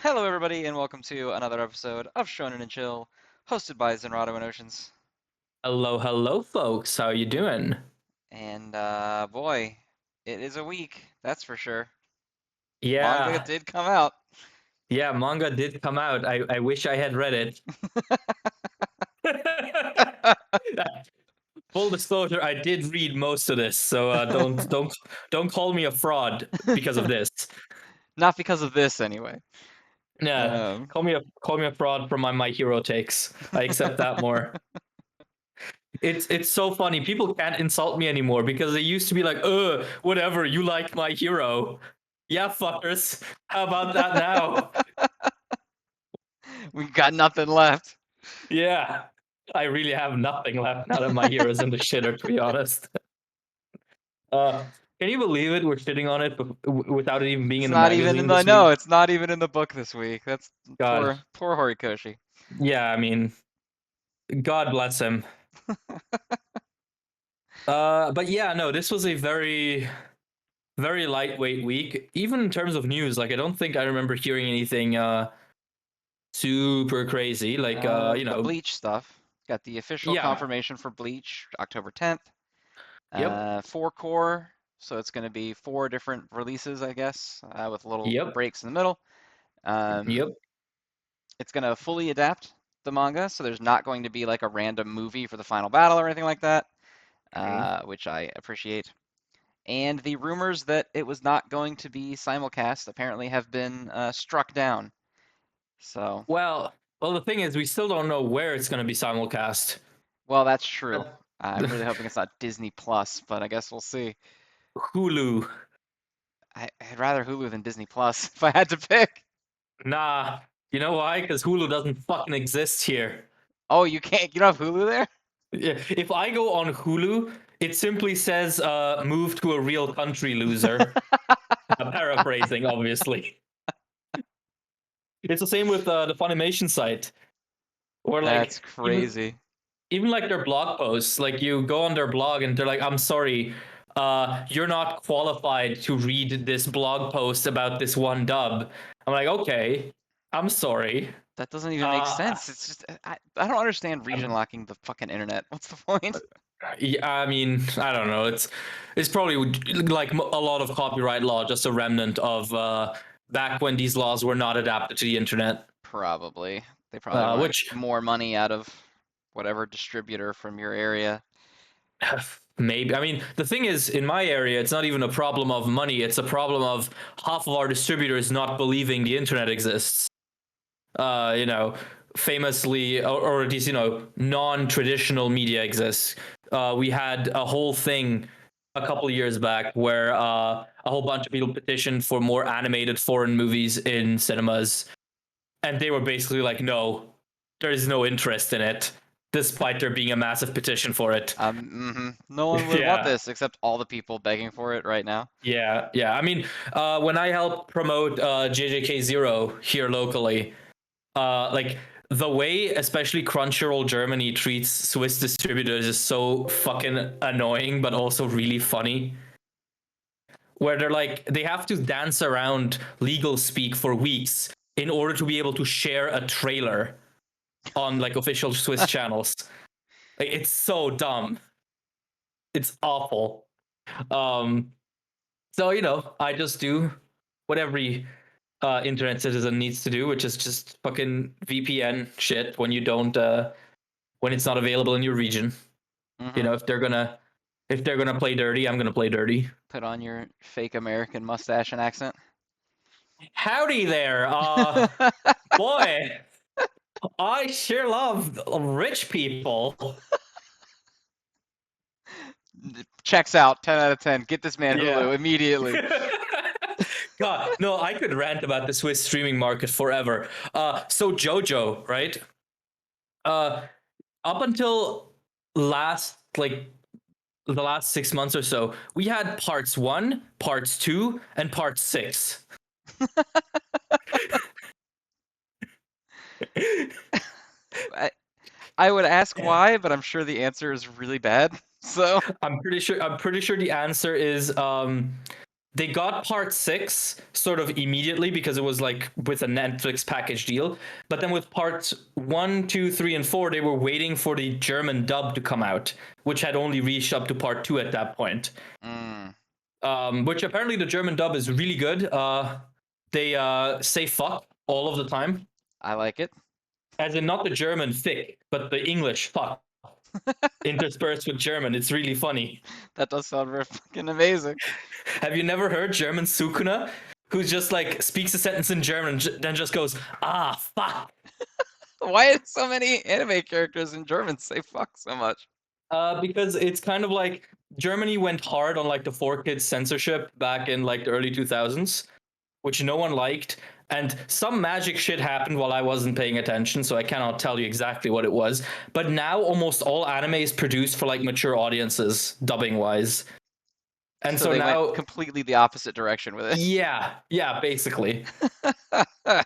Hello, everybody, and welcome to another episode of Shonen and Chill, hosted by Zenrotto and Oceaniz. Hello, hello, folks. How you doing? And boy, it is a week, that's for sure. Manga Yeah, did come out. yeah. Manga did come out. I wish I had read it. Full disclosure, I did read most of this, so don't call me a fraud because of this. Not because of this, anyway. Yeah, Um, call me a fraud from my hero takes. I accept that more. It's so funny. People can't insult me anymore because they used to be like, whatever, you like my hero. Yeah, fuckers. How about that now? we've got nothing left. Yeah, I really have nothing left now that my hero's in the shitter, to be honest. Uh, can you believe it? We're shitting on it without it even being It's in the not even in magazine the this no, week. it's not even in the book this week. That's God, poor Horikoshi. yeah, I mean, God bless him. But yeah, no, this was a very, very lightweight week, even in terms of news. Like, I don't think I remember hearing anything super crazy. Like, The Bleach stuff. Got the official yeah, confirmation for Bleach, October 10th. yep, Four core, so it's going to be four different releases, I guess, with little yep, breaks in the middle. Um, yep. it's going to fully adapt the manga, so there's not going to be like a random movie for the final battle or anything like that, Mhm. which I appreciate. And the rumors that it was not going to be simulcast apparently have been struck down. So, Well, well, the thing is, we still don't know where it's going to be simulcast. well, that's true. Uh, I'm really hoping it's not Disney Plus, but I guess we'll see. Hulu. I'd rather Hulu than Disney Plus if I had to pick. Nah. You know why? Because Hulu doesn't fucking exist here. Oh, you don't have Hulu there? Yeah, if I go on Hulu, it simply says move to a real country, loser. Paraphrasing, obviously. It's the same with the Funimation site. Or That's like crazy. even like their blog posts, like you go on their blog and they're like, I'm sorry, you're not qualified to read this blog post about this one dub. I'm like, okay, I'm sorry. That doesn't even make Uh, sense. It's just I don't understand region I'm, locking the fucking internet. What's the point? yeah, I mean, I don't know. It's probably like a lot of copyright law, just a remnant of back when these laws were not adapted to the internet. Probably. They probably want Which more money out of whatever distributor from your area. maybe, I mean, the thing is, in my area, it's not even a problem of money. It's a problem of half of our distributors not believing the internet exists. You know, famously, or at least, non-traditional media exists. We had a whole thing a couple of years back where a whole bunch of people petitioned for more animated foreign movies in cinemas, and they were basically like, no, there is no interest in it, despite there being a massive petition for it. No one would want Yeah, this except all the people begging for it right now. yeah. I mean, when I help promote JJK Zero here locally, like the way especially Crunchyroll Germany treats Swiss distributors is so fucking annoying, but also really funny. Where they're like, they have to dance around legal speak for weeks in order to be able to share a trailer on like official Swiss channels. Like, it's so dumb. It's awful. Um, so I just do what every internet citizen needs to do, which is just fucking VPN shit when you don't when it's not available in your region. hmm If they're gonna play dirty, I'm gonna play dirty. Put on your fake American mustache and accent. Howdy there, boy. I sure love rich people. Checks out. 10 out of 10. Get this man Hulu Yeah. immediately. God, no, I could rant about the Swiss streaming market forever. So JoJo, right? Uh, Up until last like the last 6 months or so, we had parts one, parts two, and part six. I, I would ask why, but I'm sure the answer is really bad. So, I'm pretty sure. I'm pretty sure the answer is they got part 6 sort of immediately because it was like with a Netflix package deal. But then with parts 1, 2, 3, and 4, they were waiting for the German dub to come out, which had only reached up to part 2 at that point. Mm, Which apparently the German dub is really good. They say fuck all of the time, I like it. as in not the German thick, but the English fuck interspersed with German. It's really funny. That does sound very fucking amazing. Have you never heard German Sukuna, who just like speaks a sentence in German, then just goes, ah, fuck? Why do so many anime characters in German say fuck so much? Because it's kind of like Germany went hard on like the 4 kids censorship back in like the early 2000s, which no one liked. And some magic shit happened while I wasn't paying attention, so I cannot tell you exactly what it was. But now almost all anime is produced for like mature audiences, dubbing wise. And So so they went now, completely the opposite direction with it. yeah, basically. I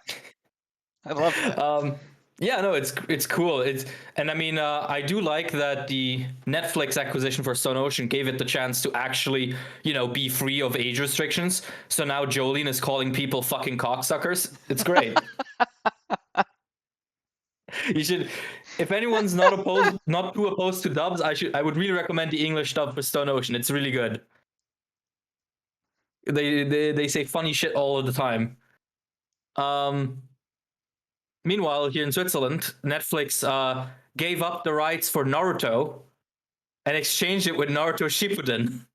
love that. Yeah, no, it's cool. And I mean, I do like that the Netflix acquisition for Stone Ocean gave it the chance to actually, be free of age restrictions. So now Jolene is calling people fucking cocksuckers. It's great. You should, if anyone's not too opposed to dubs, I would really recommend the English dub for Stone Ocean. It's really good. They say funny shit all of the time. Um, Meanwhile, here in Switzerland, Netflix gave up the rights for Naruto and exchanged it with Naruto Shippuden.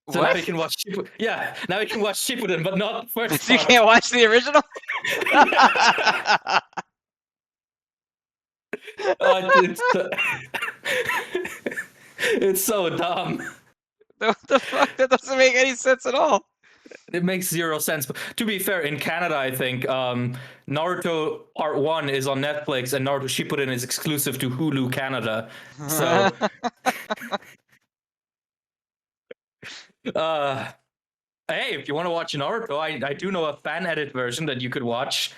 So now What? you can watch Shippuden. Yeah, now you can watch Shippuden, but not the first So you part. can't watch the original? It's, it's so dumb. What the fuck? That doesn't make any sense at all. It makes zero sense. But to be fair, in Canada, I think Naruto Part 1 is on Netflix and Naruto Shippuden is exclusive to Hulu Canada. So, hey, if you want to watch Naruto, I do know a fan edit version that you could watch.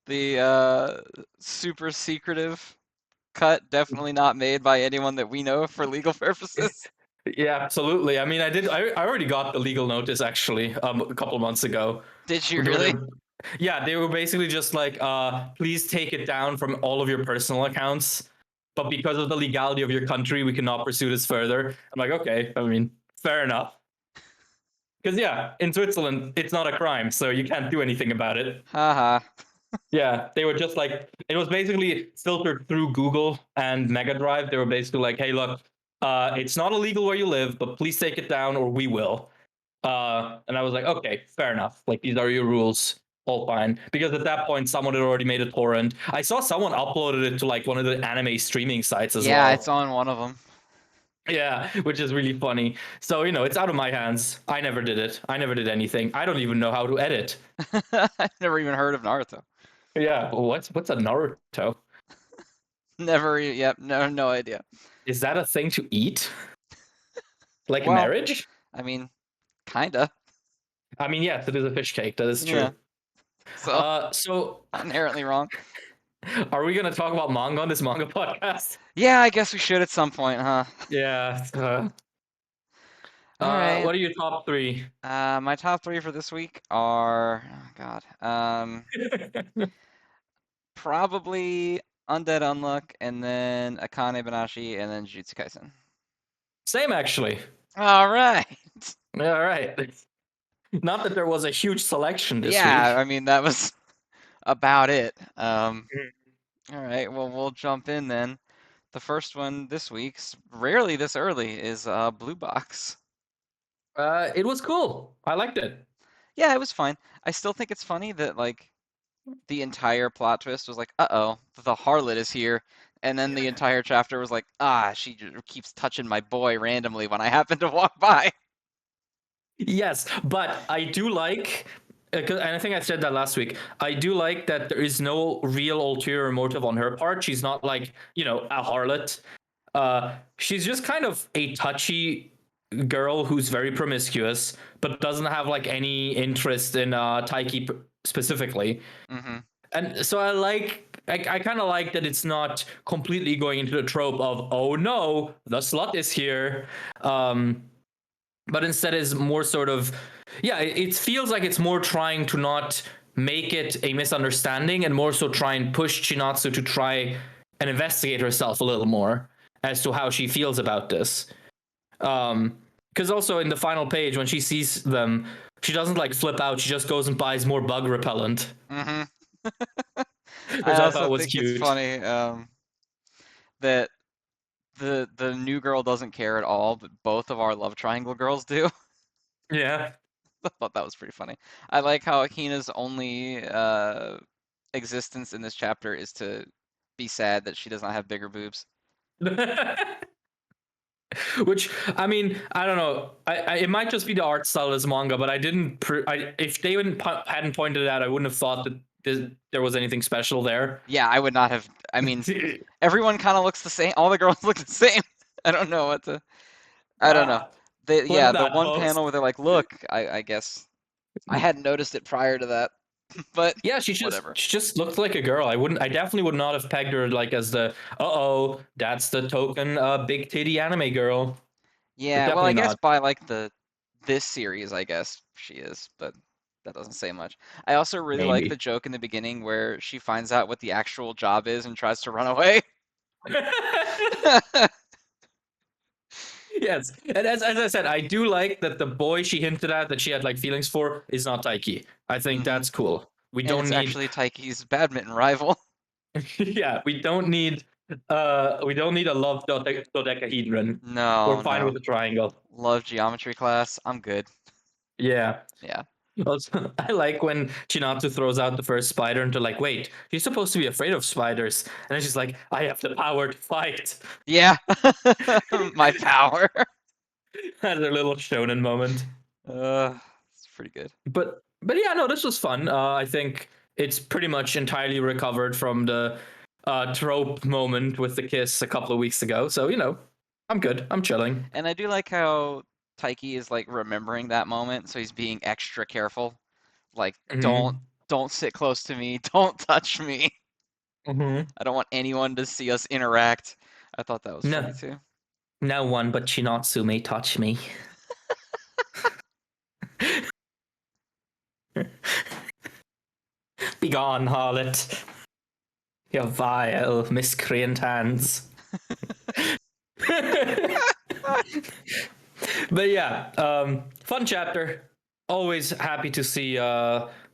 The super secretive cut, definitely not made by anyone that we know for legal purposes. Yeah, absolutely. I mean, I already got the legal notice actually a couple of months ago. Did you really? Yeah, they were basically just like, please take it down from all of your personal accounts. But because of the legality of your country, we cannot pursue this further. I'm like, okay, I mean, fair enough. Because yeah, in Switzerland, it's not a crime, so you can't do anything about it. Haha. Yeah, they were just like, it was basically filtered through Google and Mega Drive. They were basically like, hey, look, it's not illegal where you live, but please take it down or we will. And I was like, okay, fair enough. Like, these are your rules. All fine. Because at that point, someone had already made a torrent. I saw someone uploaded it to like one of the anime streaming sites as Yeah, well. it's on one of them. Yeah, which is really funny. So, it's out of my hands. I never did it. I never did anything. I don't even know how to edit. I've never even heard of Naruto. Yeah, what's a Naruto? Never, yep, no idea. Is that a thing to eat? Like Well, marriage? I mean, kinda. I mean, yes, it is a fish cake. That is true. Yeah. So, So not inherently wrong. are we gonna talk about manga on this manga podcast? Yeah, I guess we should at some point, huh? Yeah. All right. What are your top 3? My top 3 for this week are, oh God, probably Undead Unluck, and then Akane-Banashi, and then Jujutsu Kaisen. Same, actually. All right. All right. Not that there was a huge selection this Yeah, week. I mean that was about it. All right, well we'll jump in then. The first one this week's rarely this early is Blue Box. It was cool. I liked it. Yeah, it was fine. I still think it's funny that like the entire plot twist was like, uh-oh, the harlot is here. And then the entire chapter was like, she keeps touching my boy randomly when I happen to walk by. Yes, but I do like, and I think I said that last week. I do like that there is no real ulterior motive on her part. She's not like, a harlot. She's just kind of a touchy girl who's very promiscuous, but doesn't have like any interest in Taiki specifically. Mm-hmm. And so I like I kind of like that it's not completely going into the trope of, oh no, the slut is here. But instead is more sort of, yeah, it feels like it's more trying to not make it a misunderstanding and more so try and push Chinatsu to try and investigate herself a little more as to how she feels about this. Because also in the final page, when she sees them, she doesn't like flip out. She just goes and buys more bug repellent, Hmm. I which I also thought was think it's cute. funny that the new girl doesn't care at all, but both of our love triangle girls do. Yeah. I thought that was pretty funny. I like how Akina's only existence in this chapter is to be sad that she does not have bigger boobs. Which, I mean, I don't know. It might just be the art style of this manga, but I didn't. If they hadn't pointed it out, I wouldn't have thought that there was anything special there. Yeah, I would not have. I mean, everyone kind of looks the same. All the girls look the same. I don't know what to. I don't know. Ah, Yeah, flip the that one host. panel where they're like, "Look," I guess I hadn't noticed it prior to that, but Yeah, she just whatever. she just looked like a girl. I definitely would not have pegged her like as the that's the token big titty anime girl. Like Yeah, well, I definitely guess not. by like the this series, I guess she is, but that doesn't say much. I also really like the Maybe. joke in the beginning where she finds out what the actual job is and tries to run away. Yes, and as I said, I do like that the boy she hinted at that she had like feelings for is not Taiki. I think Hmm. that's cool. We And don't it's need, actually Taiki's badminton rival. yeah, we don't need a love dodecahedron. We're No, fine with no. the triangle. Love geometry class. I'm good. Yeah. Yeah. Also, I like when Chinatsu throws out the first spider and they're like, wait, she's supposed to be afraid of spiders. And then she's like, I have the power to fight. Yeah. My power. That's a little shonen moment. It's pretty good. But yeah, no, this was fun. I think it's pretty much entirely recovered from the trope moment with the kiss a couple of weeks ago. So I'm good. I'm chilling. And I do like how Taiki is like remembering that moment, so he's being extra careful. Like, Mm-hmm. don't sit close to me. Don't touch me. Mm-hmm. I don't want anyone to see us interact. I thought that was funny No, too. no one but Chinatsu may touch me. Begone, harlot. Your vile, miscreant hands. But yeah, fun chapter. Always happy to see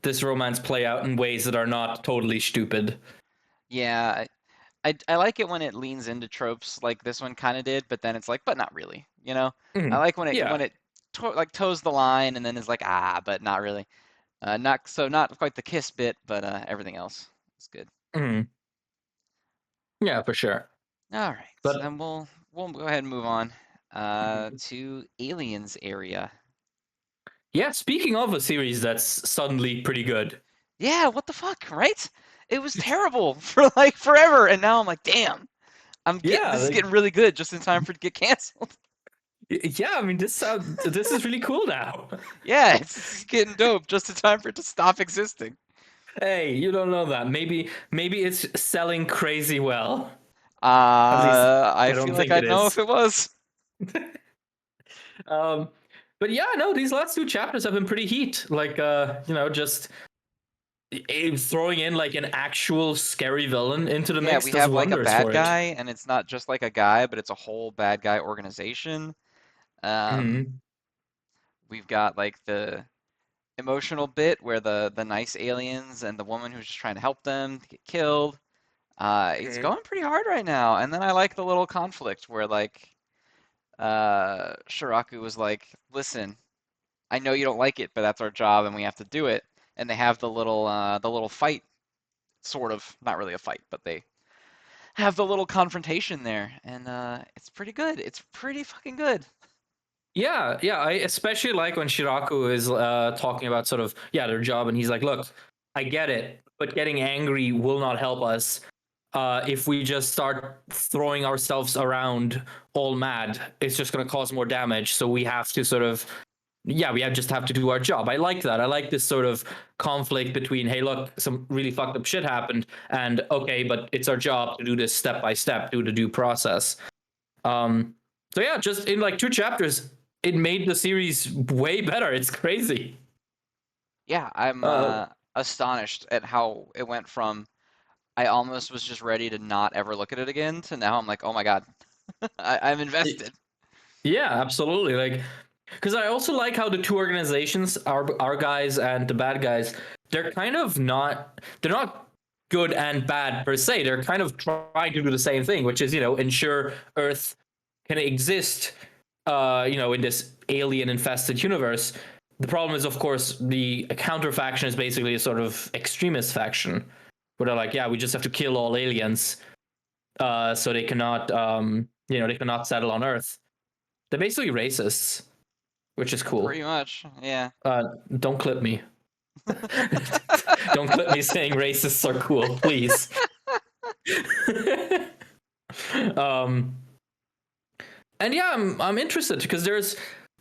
this romance play out in ways that are not totally stupid. Yeah, I like it when it leans into tropes like this one kind of did, but then it's like, but not really, you know? I Mhm. like when Yeah. it like toes the line and then is like, ah, but not really. Not quite the kiss bit, but everything else is good. Mhm. Yeah, for sure. All right, But then we'll go ahead and move on to aliens area. yeah, speaking of a series that's suddenly pretty good. Yeah, what the fuck, right? It was terrible for like forever, and now I'm like, damn, I'm getting Yeah, this is getting really good just in time for it to get canceled. yeah. I mean, this is really cool now. Yeah, it's getting dope just in time for it to stop existing. Hey, you don't know that. Maybe it's selling crazy well. At least I I don't feel like think it I'd know if is. it was. Um, but yeah, no, these last two chapters have been pretty heat. Like, just throwing in like an actual scary villain into the Yeah, mix we does have like a wonders bad for it. guy, and it's not just like a guy, but it's a whole bad guy organization. Um, Hmm. we've got like the emotional bit where the nice aliens and the woman who's just trying to help them get killed. It's Hmm. going pretty hard right now. And then I like the little conflict where like Shiraku was like, "Listen, I know you don't like it, but that's our job and we have to do it." And they have the little fight, sort of, not really a fight, but they have the little confrontation there, and it's pretty good. It's pretty fucking good. Yeah, yeah. I especially like when Shiraku is talking about sort of their job, and he's like, "Look, I get it, but getting angry will not help us. If we just start throwing ourselves around all mad, it's just going to cause more damage. So we have to sort of yeah, we just have to do our job. I like that. I like this sort of conflict between, hey, look, some really fucked up shit happened, and okay, but it's our job to do this step by step, do the due process. Um, so yeah, just in like 2 chapters, it made the series way better. It's crazy. Yeah, I'm Uh, astonished at how it went from I almost was just ready to not ever look at it again to now I'm like, oh my God, I'm invested. yeah, absolutely. Like, because I also like how the two organizations, our guys and the bad guys, they're kind of not. They're not good and bad per se. They're kind of trying to do the same thing, which is ensure Earth can exist. In this alien infested universe. The problem is, of course, the counter faction is basically a sort of extremist faction, where they're like, yeah, we just have to kill all aliens, so they cannot, they cannot settle on Earth. They're basically racists, which is cool. Pretty much, yeah. Uh, don't clip me. Don't clip me saying racists are cool, please. um, and yeah, I'm interested because there's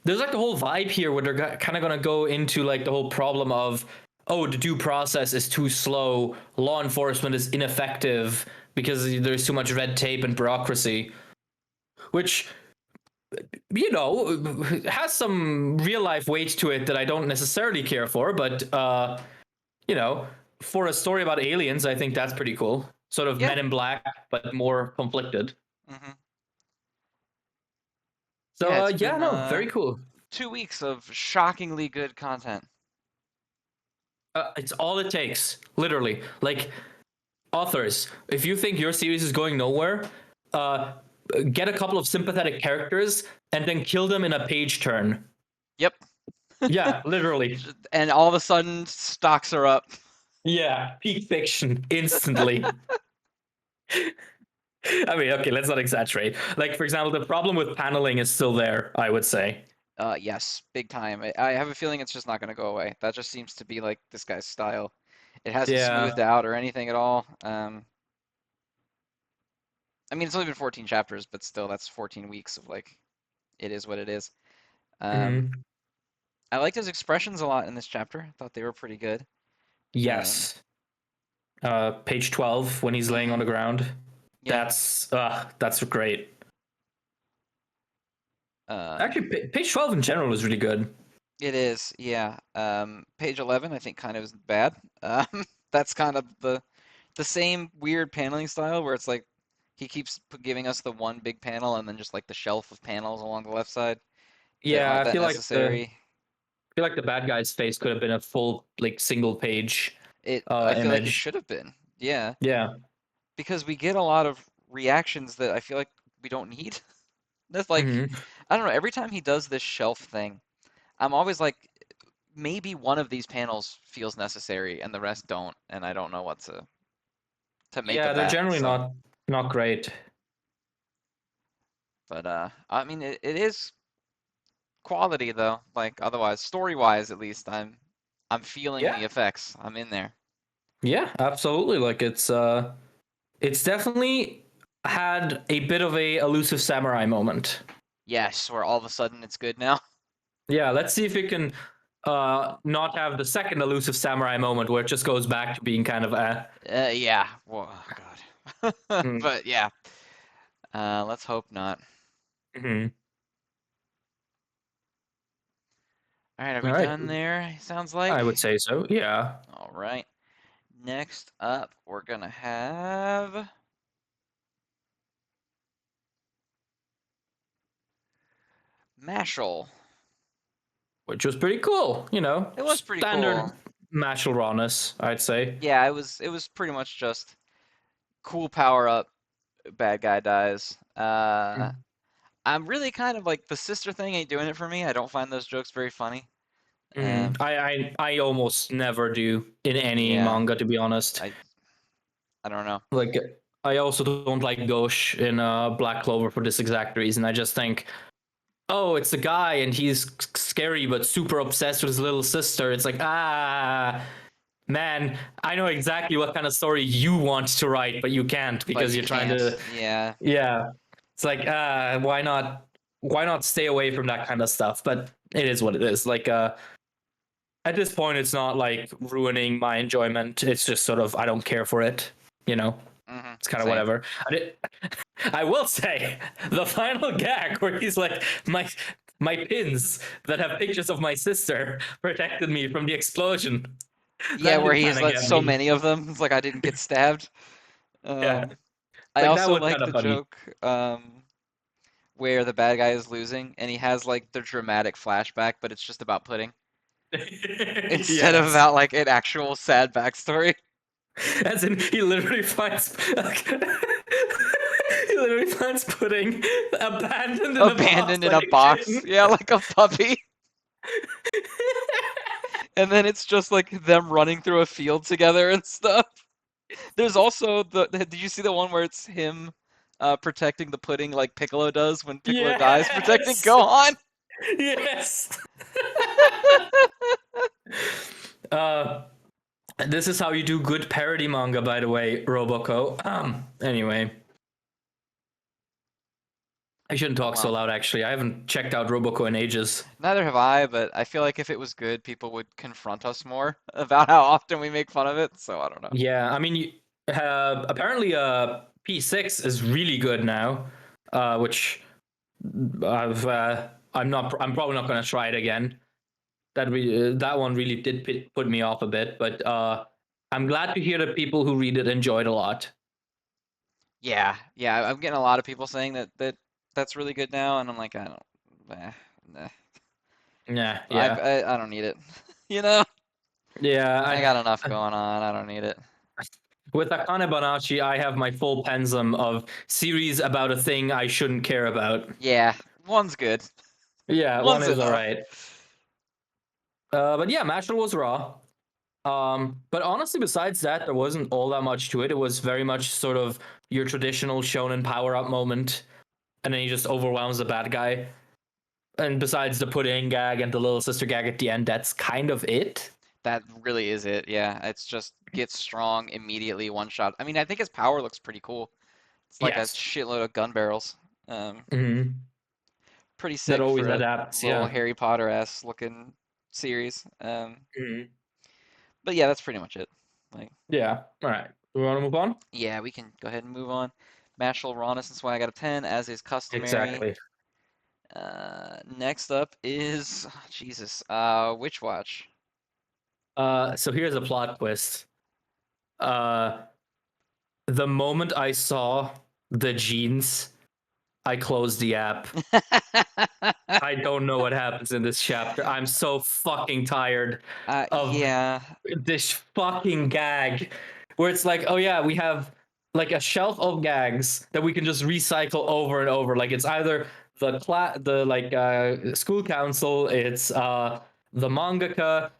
like the whole vibe here where they're kind of gonna go into like the whole problem of, oh, the due process is too slow, law enforcement is ineffective because there's too much red tape and bureaucracy, which has some real life weight to it that I don't necessarily care for, but you know, for a story about aliens, I think that's pretty cool. Sort of Yeah. Men in Black, but more conflicted. hmm So Yeah, it's yeah, been no, very cool. 2 weeks of shockingly good content. It's all it takes, literally. Like, authors, if you think your series is going nowhere, uh, get a couple of sympathetic characters and then kill them in a page turn. Yep. Yeah, literally. And all of a sudden, stocks are up. Yeah, peak fiction instantly. I mean, okay, let's not exaggerate. Like, for example, the problem with paneling is still there, I would say. Yes, big time. I have a feeling it's just not going to go away. That just seems to be like this guy's style. It hasn't Yeah. smoothed out or anything at all. I mean, it's only been 14 chapters, but still, that's 14 weeks of like, it is what it is. Um, Mm-hmm. I liked his expressions a lot in this chapter. I thought they were pretty good. Um, Yes. Page 12 when he's laying on hmm the ground. Yeah. That's great. Um, Actually, page 12 in general is really good. it is, yeah. Page 11, I think, kind of is bad. Um, that's kind of the same weird paneling style where it's like he keeps giving us the one big panel and then just like the shelf of panels along the left side that Yeah, aren't I that feel like the necessary. bad guy's face could have been a full like single page I feel like it image. should have been, yeah, Yeah. because we get a lot of reactions that I feel like we don't need. That's like, Hmm. I don't know, every time he does this shelf thing, I'm always like, maybe one of these panels feels necessary and the rest don't, and I don't know what to make Yeah, of they're that. generally So, not great. but I mean, it is quality though. Like otherwise, story-wise at least, I'm feeling Yeah. the effects. I'm in there. Yeah, absolutely. Like it's definitely had a bit of a elusive samurai moment. Yes, where all of a sudden it's good now. Yeah, let's see if it can not have the second elusive samurai moment where it just goes back to being kind of Yeah. Whoa, oh God. mm, But yeah, let's hope not. mm-hmm. All right, are we All right. done there? Sounds I like. would say so. Yeah. All right. Next up, we're gonna have Mashle. Which was pretty cool, It was pretty standard cool. martial rawness, I'd say. Yeah, it was pretty much just cool power up, bad guy dies. I'm really kind of like the sister thing ain't doing it for me. I don't find those jokes very funny. Mm. I almost never do in any Yeah, manga, to be honest. I I don't know. Like, I also don't like Gauche in Black Clover for this exact reason. I just think, oh, it's a guy and he's scary but super obsessed with his little sister. It's like, man, I know exactly what kind of story you want to write, but you can't But because you you're trying can't. to. Yeah. Yeah, it's like, why not? Why not stay away from that kind of stuff? But it is what it is. Like at this point, it's not like ruining my enjoyment. It's just sort of I don't care for it. You know, it's kind of Same. whatever. I will say the final gag where he's like, my pins that have pictures of my sister protected me from the explosion. Yeah, That where did he's kind of like get so me. many of them. It's like I didn't get stabbed. Yeah, I like that also was like kind of the funny. joke where the bad guy is losing and he has like the dramatic flashback, but it's just about pudding instead of Yes. about like an actual sad backstory. As in, he literally finds. He literally finds pudding abandoned in a box Abandoned in like a a box. kitten. Yeah, like a puppy. And then it's just like them running through a field together and stuff. There's also did you see the one where it's him protecting the pudding like Piccolo does when Piccolo dies, protecting Yes. Gohan? Yes. uh, this is how you do good parody manga, by the way, Roboco. Anyway, I shouldn't Oh talk so well. loud. Actually, I haven't checked out Roboco in ages. Neither have I, but I feel like if it was good, people would confront us more about how often we make fun of it, so I don't know. Yeah, I mean, apparently, P6 is really good now, which I'm probably not gonna try it again. That one really did put me off a bit, but I'm glad to hear that people who read it enjoyed a lot. Yeah, yeah, I'm getting a lot of people saying that's really good now, and I'm like, I don't, nah. Yeah, yeah, I don't need it. You know, I yeah. got enough going on. I don't need it. With Akane-Banashi, I have my full pensum of series about a thing I shouldn't care about. Yeah, one's good. Yeah, one One's is enough. alright. But yeah, Mashle was raw. But honestly, besides that, there wasn't all that much to it. It was very much sort of your traditional shonen power up moment, and then he just overwhelms the bad guy. And besides the pudding gag and the little sister gag at the end, that's kind of it. That really is it. Yeah, it's just get strong immediately, one shot. I mean, I think his power looks pretty cool. It's like a Yes. shitload of gun barrels. Mm-hmm. Pretty That sick always for a adapts. little Yeah. Harry Potter ass looking series. Mm-hmm. But yeah, that's pretty much it. Like, Yeah. All right. We want to move on? yeah, we can go ahead and move on. Mashal Rawness is why I got a 10, as is customary. Exactly. Next up is Jesus. Witch Watch. So here's a plot twist. Uh, the moment I saw the jeans, I closed the app. I don't know what happens in this chapter. I'm so fucking tired of Yeah, this fucking gag where it's like, oh yeah, we have like a shelf of gags that we can just recycle over and over. Like it's either the school council, it's the mangaka,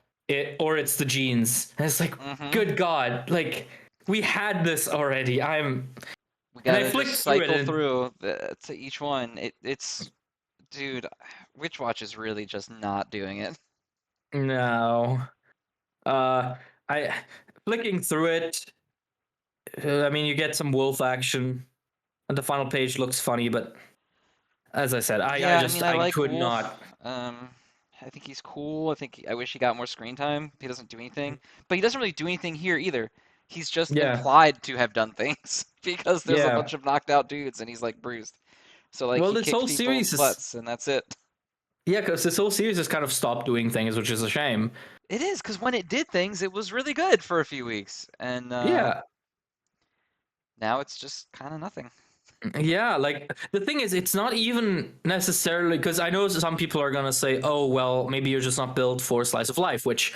or it's the jeans. And it's like, mm-hmm. good god, like we had this already. We And I gotta just flicked through it cycle and through to each one. It's, dude, Witch Watch is really just not doing it. no. Uh, I flicking through it. I mean, you get some wolf action, and the final page looks funny. But as I said, Yeah, I mean, I I like could Wolf. not. I think he's cool. I wish he got more screen time. He doesn't do anything, but he doesn't really do anything here either. He's just Yeah, implied to have done things because there's a yeah. bunch of knocked out dudes and he's like bruised. So like Well, he this kicks whole people's series is butts and that's it. yeah, because this whole series has kind of stopped doing things, which is a shame. It is because when it did things, it was really good for a few weeks, and Yeah, now it's just kind of nothing. yeah. Like the thing is, it's not even necessarily because I know some people are gonna say, "Oh, well, maybe you're just not built for slice of life," which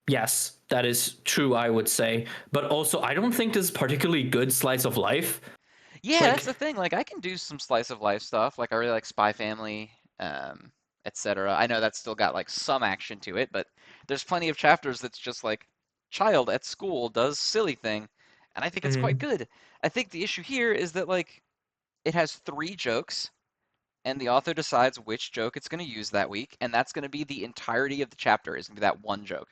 yes, that is true. I would say, but also I don't think this is particularly good slice of life. Yeah, that's Like the thing. Like I can do some slice of life stuff. Like I really like Spy Family, etc. I know that's still got like some action to it, but there's plenty of chapters that's just like child at school does silly thing, and I think it's quite mhm. good. I think the issue here is that like it has three jokes, and the author decides which joke it's going to use that week, and that's going to be the entirety of the chapter is going to be that one joke.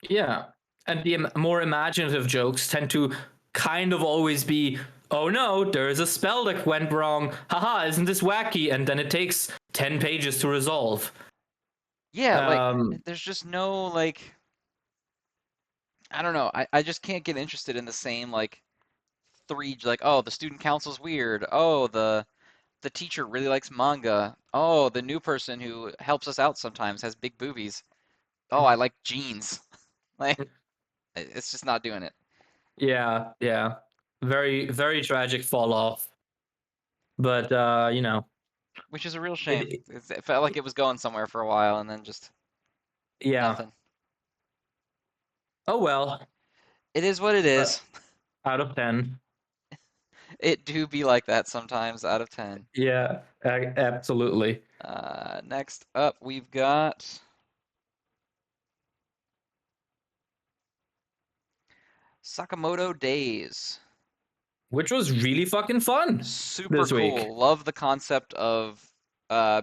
Yeah. And the more imaginative jokes tend to kind of always be, oh no, there's a spell that went wrong. Haha, isn't this wacky? And then it takes 10 pages to resolve. Yeah, like Um, there's just no like I don't know. I just can't get interested in the same like three like oh the student council's weird. Oh the teacher really likes manga. Oh the new person who helps us out sometimes has big boobies. Oh I like jeans. Like it's just not doing it. yeah, yeah. Very, very tragic fall off. But Which is a real shame. it, It felt like it was going somewhere for a while and then just yeah. nothing. Oh well. It is what it Uh, is. out of 10. It do be like that sometimes out of 10. Yeah, absolutely. Next up, we've got Sakamoto Days. Which was really fucking fun Super this week. cool. Love the concept of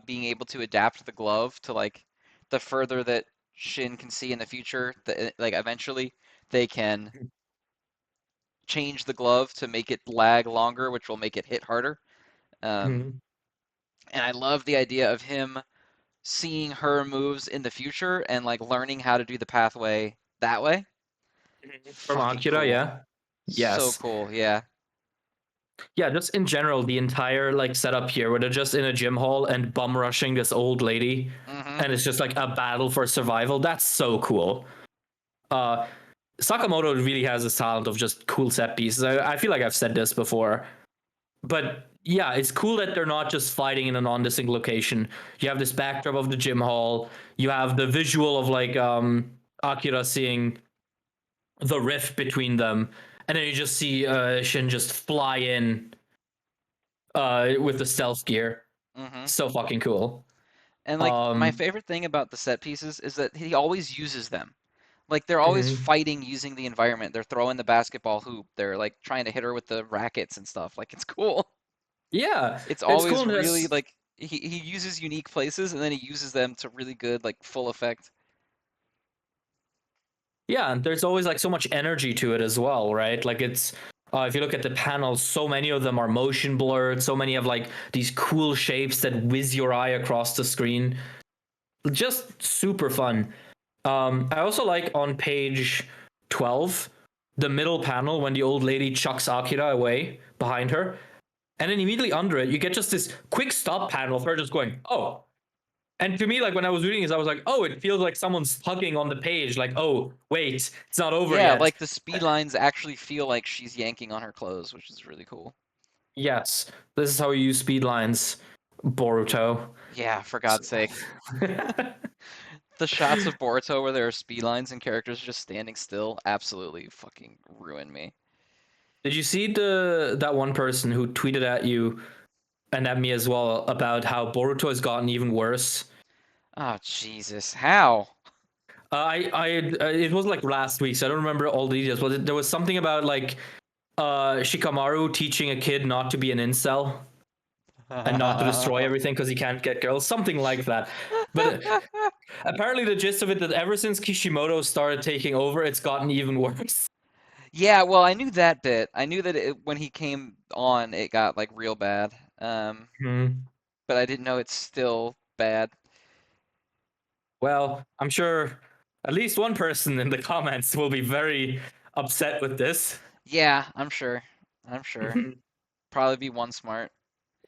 being able to adapt the glove to like the further that Shin can see in the future, that like eventually they can change the glove to make it lag longer, which will make it hit harder. Um, Mhm. and I love the idea of him seeing her moves in the future and like learning how to do the pathway that way. From Fucking Akira, cool. yeah. So Yes. cool. Yeah. Yeah, just in general, the entire like setup here where they're just in a gym hall and bum rushing this old lady Mm-hmm. and it's just like a battle for survival. That's so cool. Uh Sakamoto really has this talent of just cool set pieces. I feel like I've said this before. But yeah, it's cool that they're not just fighting in a non-distinct location. You have this backdrop of the gym hall. You have the visual of like Akira seeing the rift between them, and then you just see Shin just fly in with the stealth gear. Mm-hmm. So fucking cool. And like my Um, favorite thing about the set pieces is that he always uses them. Like they're always mhm. fighting using the environment. They're throwing the basketball hoop. They're like trying to hit her with the rackets and stuff. Like it's cool. Yeah, It's it's cool. always And really that's like he uses unique places and then he uses them to really good like full effect. yeah, and there's always like so much energy to it as well, right? Like it's if you look at the panels, so many of them are motion blurred. So many have like these cool shapes that whiz your eye across the screen. Just super fun. I also like on page 12, the middle panel when the old lady chucks Akira away behind her. And then immediately under it, you get just this quick stop panel of her just going, oh. And to me, like when I was reading this, I was like, oh, it feels like someone's tugging on the page. Like, oh, wait, it's not over Yeah, yet. like the speed lines actually feel like she's yanking on her clothes, which is really cool. Yes, this is how you use speed lines, Boruto. Yeah, for God's sake. The shots of Boruto where there are speed lines and characters just standing still absolutely fucking ruin me. Did you see the that one person who tweeted at you and at me as well about how Boruto has gotten even worse? Oh, Jesus. How? It was like last week, so I don't remember all the details. But there was something about like Shikamaru teaching a kid not to be an incel and not to destroy everything because he can't get girls, something like that. But apparently, the gist of it that ever since Kishimoto started taking over, it's gotten even worse. Yeah, well, I knew that bit. I knew that when he came on, it got like real bad. Hmm. But I didn't know it's still bad. Well, I'm sure at least one person in the comments will be very upset with this. Yeah, I'm sure. I'm sure. Probably be one smart.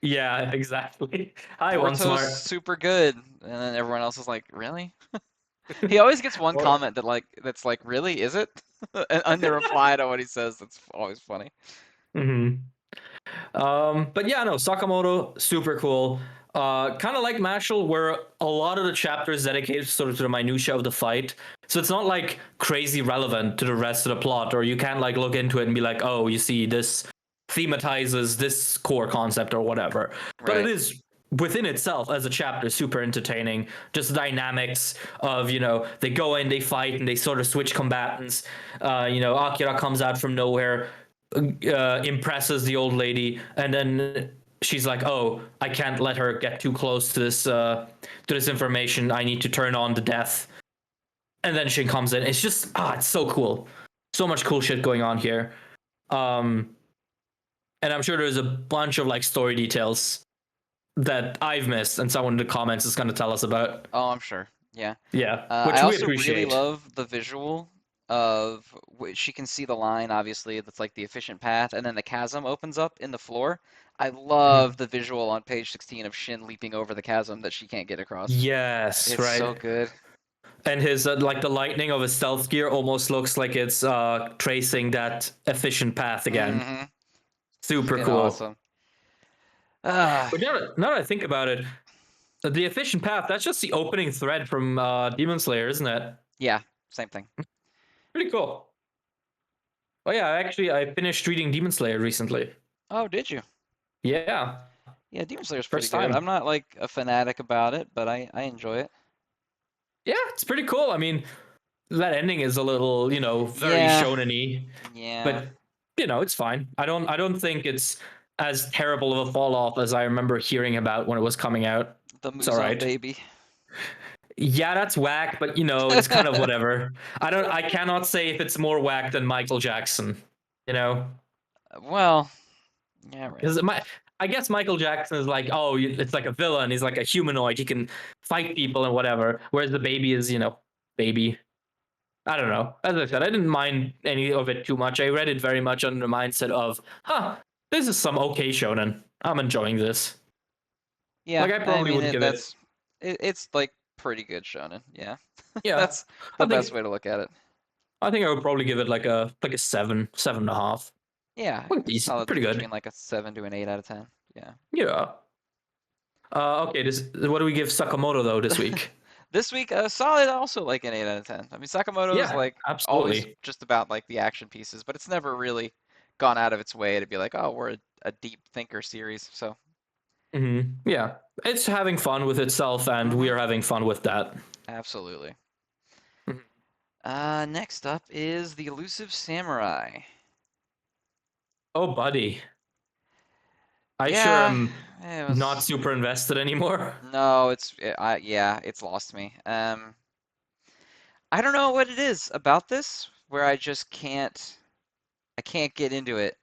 Yeah, exactly. Hi, one Boruto's smart. super good, and then everyone else is like, really? He always gets one Or, comment that's like, really, is it? And the reply to what he says, that's always funny. Mhm. But yeah, no, Sakamoto, super cool. Kind of like Mashle, where a lot of the chapters dedicated sort of to the minutia of the fight. So it's not like crazy relevant to the rest of the plot, or you can't like look into it and be like, oh, you see, this thematizes this core concept or whatever. But it Right. is within itself as a chapter super entertaining. Just the dynamics of they go in, they fight, and they sort of switch combatants. Akira comes out from nowhere, impresses the old lady, and then she's like, "Oh, I can't let her get too close to this information. I need to turn on the death." And then Shin comes in. It's just it's so cool. So much cool shit going on here. Um, and I'm sure there's a bunch of like story details that I've missed, and someone in the comments is going to tell us about. Oh, I'm sure. Yeah. Yeah, I which we also really appreciate. love the visual of she can see the line, obviously, that's like the efficient path, and then the chasm opens up in the floor. I love Mhm. the visual on page 16 of Shin leaping over the chasm that she can't get across. Yes, It's so right. good. And his like the lightning of his stealth gear almost looks like it's tracing that efficient path again. Mm-hmm. Super Freaking cool. awesome. Ah, But now that I think about it, the efficient path, that's just the opening thread from Demon Slayer, isn't it? yeah, same thing. Pretty cool. Oh yeah, actually I finished reading Demon Slayer recently. Oh, did you? Yeah, Yeah, Demon Slayer's pretty first good. I'm time. not like a fanatic about it, but I enjoy it. Yeah, it's pretty cool. I mean, that ending is a little, very Yeah, shonen-y, yeah. but it's fine. I don't think it's as terrible of a fall off as I remember hearing about when it was coming out. The It's all Muzan right. baby. Yeah, that's whack, but it's kind of whatever. I cannot say if it's more whack than Michael Jackson, you know? Well, yeah, right. Because I guess Michael Jackson is like, oh, it's like a villain. He's like a humanoid. He can fight people and whatever. Whereas the baby is, baby. I don't know. As I said, I didn't mind any of it too much. I read it very much under the mindset of, this is some okay shonen. I'm enjoying this. Yeah, Like I I probably mean would give it, it's like pretty good shonen. Yeah. yeah. That's the I best think way to look at it. I think I would probably give it like a 7.5. Yeah, Like it's decent, solidly pretty between good. like a 7 to an 8 out of 10. Yeah. Yeah. Okay. What do we give Sakamoto though this week? This week, solid also like an 8 out of 10. I mean, Sakamoto is Yeah, like always absolutely. just about like the action pieces, but it's never really gone out of its way to be like, oh, we're a deep thinker series. So, Yeah, it's having fun with itself, and we hmm are having fun with that. absolutely. Mhm. Next up is the Elusive Samurai. Oh, buddy, I sure Yeah, am it not was. super invested anymore. No, yeah, it's lost me. I don't know what it is about this where I just I can't get into it.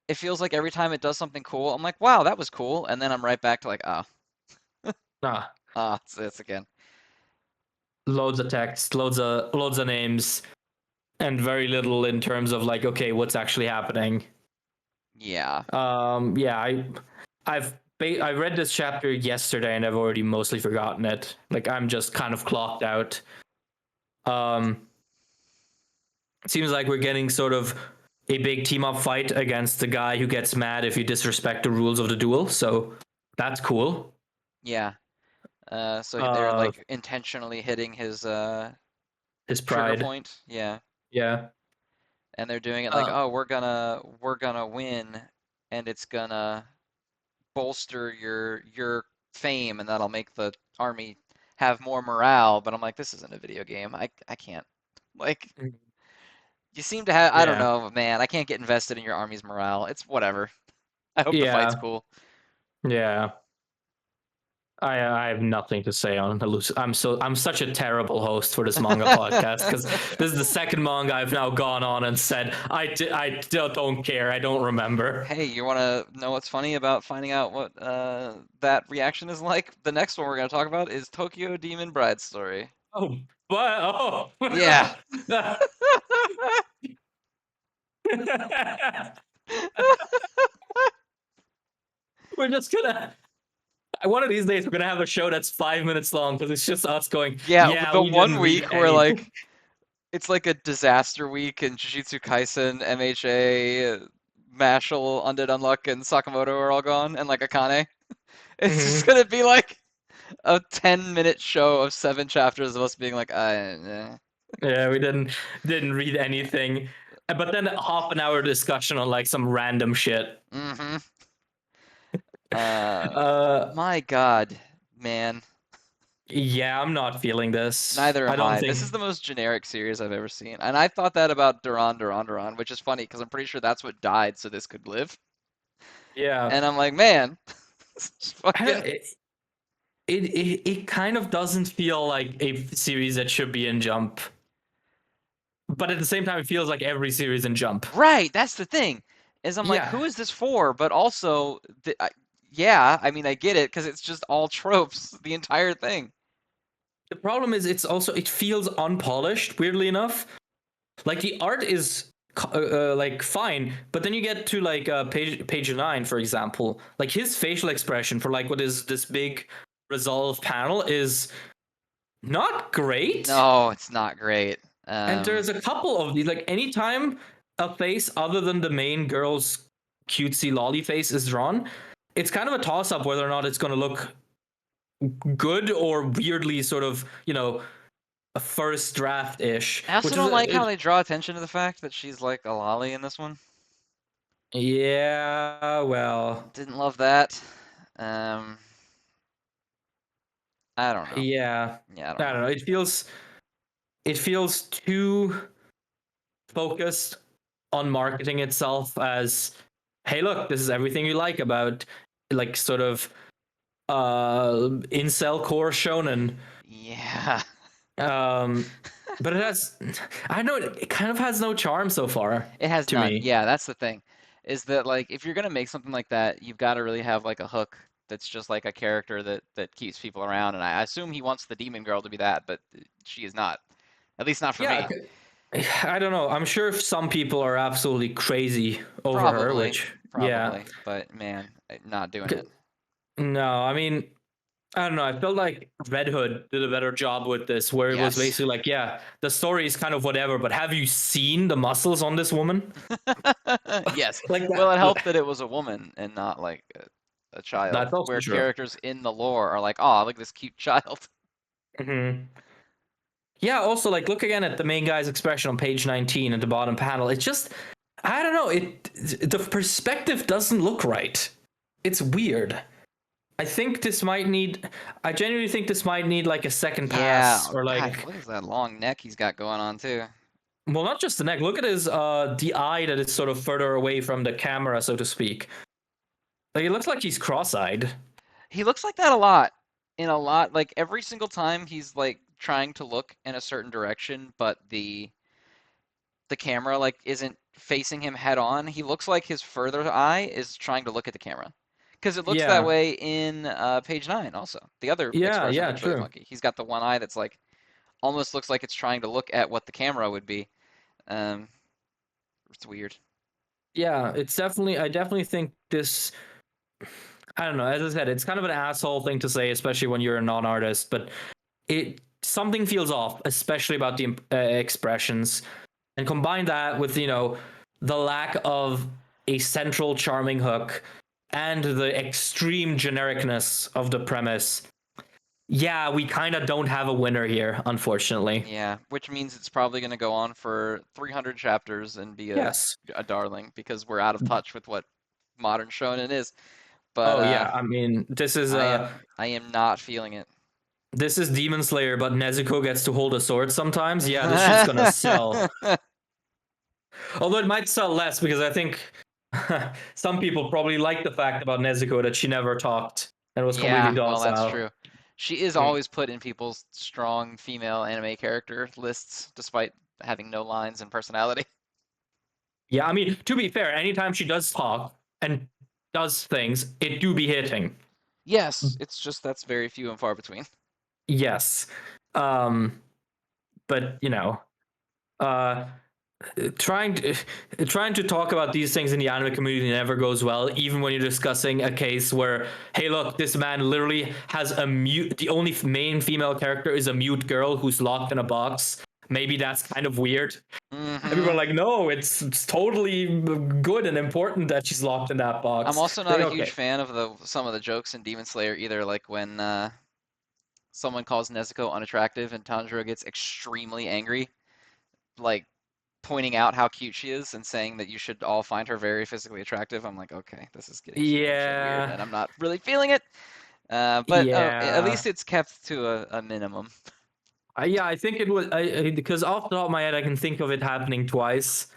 It feels like every time it does something cool, I'm like, wow, that was cool, and then I'm right back to like, Ah, it's again. loads of text, loads of names, and very little in terms of like, okay, what's actually happening. Yeah, Yeah, I read this chapter yesterday, and I've already mostly forgotten it. Like I'm just kind of clocked out. Um, it seems like we're getting sort of a big team up fight against the guy who gets mad if you disrespect the rules of the duel. So that's cool. yeah. So they're Uh, like intentionally hitting his his trigger pride. point. Yeah, Yeah. and they're doing it like, Uh, oh, we're gonna win, and it's gonna bolster your fame, and that'll make the army have more morale. But I'm like, this isn't a video game. I can't. Like, you seem to have, I don't yeah. know, man. I can't get invested in your army's morale. It's whatever. I hope the fight's Yeah. cool. Yeah. I have nothing to say on Elusive. I'm such a terrible host for this manga podcast because this is the second manga I've now gone on and said I don't care. I don't remember. Hey, you want to know what's funny about finding out what that reaction is like? The next one we're going to talk about is Tokyo Demon Bride Story. Oh, but Yeah. we're just gonna. One of these days, we're gonna have a show that's 5 minutes long because it's just us going. Yeah, Yeah, the we one didn't read week where anything. like it's like a disaster week in Jujutsu Kaisen, MHA, Mashle, Undead Unluck, and Sakamoto are all gone, and like Akane. It's just Mhm. gonna be like a 10-minute show of 7 chapters of us being like, Yeah, we didn't read anything, but then a half an hour discussion on like some random shit. mm-hmm. Uh, Uh, my God, man. yeah, I'm not feeling this. Neither I am don't I. This think. is the most generic series I've ever seen. And I thought that about Duran, which is funny because I'm pretty sure that's what died so this could live. Yeah, And I'm like, man, this is I don't, fucking. it kind of doesn't feel like a series that should be in Jump, but at the same time, it feels like every series in Jump. Right, that's the thing. Is I'm like, Yeah, who is this for? But also, Yeah, I mean, I get it because it's just all tropes, the entire thing. The problem is it feels unpolished, weirdly enough. Like the art is like fine, but then you get to like page 9, for example. Like his facial expression for like what is this big resolve panel is not great. No, it's not great. And there's a couple of these. Like anytime a face other than the main girl's cutesy lolly face is drawn, it's kind of a toss up whether or not it's going to look good or weirdly sort of a first draft ish, I also which is don't like how they draw attention to the fact that she's like a lolly in this one. yeah, well, Didn't love that. Um, I don't know. yeah, Yeah, I don't I know. don't know. It feels too focused on marketing itself as, hey, look, this is everything you like about like sort of incel core shonen. Yeah. But it has, I don't know, it kind of has no charm so far It has to none. me. Yeah, that's the thing. Is that like if you're gonna make something like that, you've got to really have like a hook that's just like a character that keeps people around. And I assume he wants the demon girl to be that, but she is not. At least not for Yeah, me. I don't know. I'm sure some people are absolutely crazy over her, Probably, which, yeah. probably. But man, not doing it. No, I mean, I don't know. I felt like Red Hood did a better job with this, where it was Yes. basically like, yeah, the story is kind of whatever, but have you seen the muscles on this woman? Yes. Like Well, it that. helped that it was a woman and not like a child, That's also where true. characters in the lore are like, oh, look at this cute child. Hmm. Yeah, also, like, look again at the main guy's expression on page 19 at the bottom panel. It's just, I don't know. The perspective doesn't look right. It's weird. I think this might need. I genuinely think this might need like a second Yeah. pass Oh, or God, like. look at that long neck he's got going on too. Well, not just the neck. Look at his the eye that is sort of further away from the camera, so to speak. Like it looks like he's cross-eyed. He looks like that a lot. In a lot, like every single time he's like trying to look in a certain direction, but the camera like isn't facing him head on. He looks like his further eye is trying to look at the camera. Because it looks that Yeah, way in page 9 also. The other yeah, expression yeah. looks really True. funky. He's got the one eye that's like almost looks like it's trying to look at what the camera would be. Um, it's weird. Yeah, it's definitely. I definitely think this. I don't know. As I said, it's kind of an asshole thing to say, especially when you're a non-artist. But it something feels off, especially about the expressions, and combine that with the lack of a central charming hook and the extreme genericness of the premise. Yeah, we kind of don't have a winner here, unfortunately. Yeah, which means it's probably going to go on for 300 chapters and be Yes. a darling because we're out of touch with what modern shonen is. But Oh yeah, I mean, I am not feeling it. this is Demon Slayer, but Nezuko gets to hold a sword sometimes. Yeah, this shit's gonna sell. Although it might sell less because I think some people probably like the fact about Nezuko that she never talked and was completely Yeah, well, that's docile. true. She is Mm. always put in people's strong female anime character lists, despite having no lines and personality. Yeah, I mean, to be fair, anytime she does talk and does things, it do be hitting. Yes, it's just that's very few and far between. Yes. Um, but uh trying to talk about these things in the anime community never goes well, even when you're discussing a case where, hey, look, this man literally has a mute. The only main female character is a mute girl who's locked in a box. Maybe that's kind of weird. And people are Hmm. like, no, it's totally good and important that she's locked in that I'm box. also not Like, a huge okay, fan of the some of the jokes in Demon Slayer either, like when someone calls Nezuko unattractive and Tanjiro gets extremely angry, like pointing out how cute she is and saying that you should all find her very physically attractive. I'm like, okay, this is getting strangely weird, yeah, and I'm not really feeling it. But at yeah. least it's kept to a minimum. Yeah, I think it was because off the top of my head, I can think of it happening twice.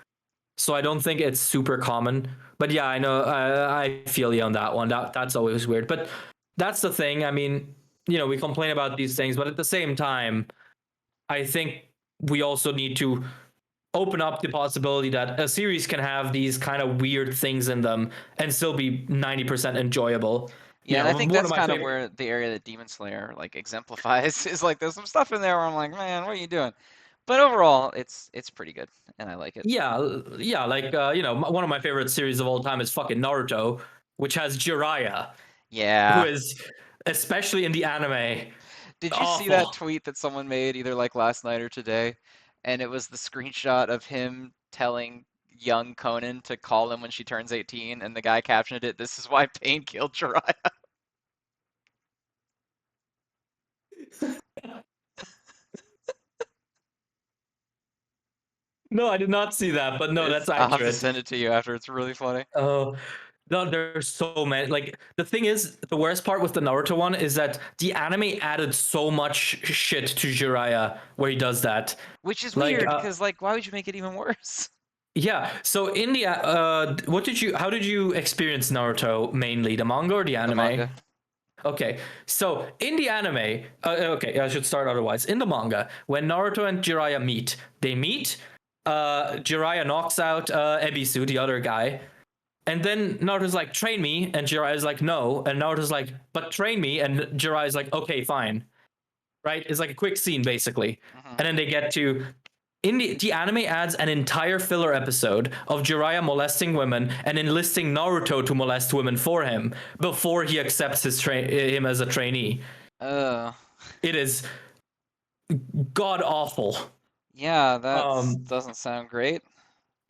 So I don't think it's super common. But yeah, I know. I feel you on that one. That's always weird. But that's the thing. I mean, we complain about these things, but at the same time, I think we also need to open up the possibility that a series can have these kind of weird things in them and still be 90% enjoyable. Yeah, and I think One of that's my kind of favorite. where the area that Demon Slayer like exemplifies is like there's some stuff in there where I'm like, man, what are you doing? But overall, it's pretty good, and I like it. Yeah, yeah, like one of my favorite series of all time is fucking Naruto, which has Jiraiya, who Yeah. is, especially in the anime, Did you see that awful. tweet that someone made either like last night or today? And it was the screenshot of him telling young Conan to call him when she turns 18, and the guy captioned it, "This is why Pain killed Jiraiya." No, I did not see that, but no, that's I'll have to accurate. send it to you after. It's really funny. Oh, no, there's so many. Like the thing is, the worst part with the Naruto one is that the anime added so much shit to Jiraiya where he does that. Which is Like, weird, because like, why would you make it even worse? yeah. So in the how did you experience Naruto mainly, the manga or the The anime? manga. Okay, so in the anime, okay, I should start otherwise. In the manga, when Naruto and Jiraiya meet, they meet. Jiraiya knocks out Ebisu, the other guy, and then Naruto's like, "Train me," and Jiraiya's like, "No," and Naruto's like, "But train me," and Jiraiya's like, "Okay, fine." Right? It's like a quick scene basically, Hmm. and then they get to in the anime adds an entire filler episode of Jiraiya molesting women and enlisting Naruto to molest women for him before he accepts him as a trainee. Uh, It is god awful. yeah, that Um, doesn't sound great.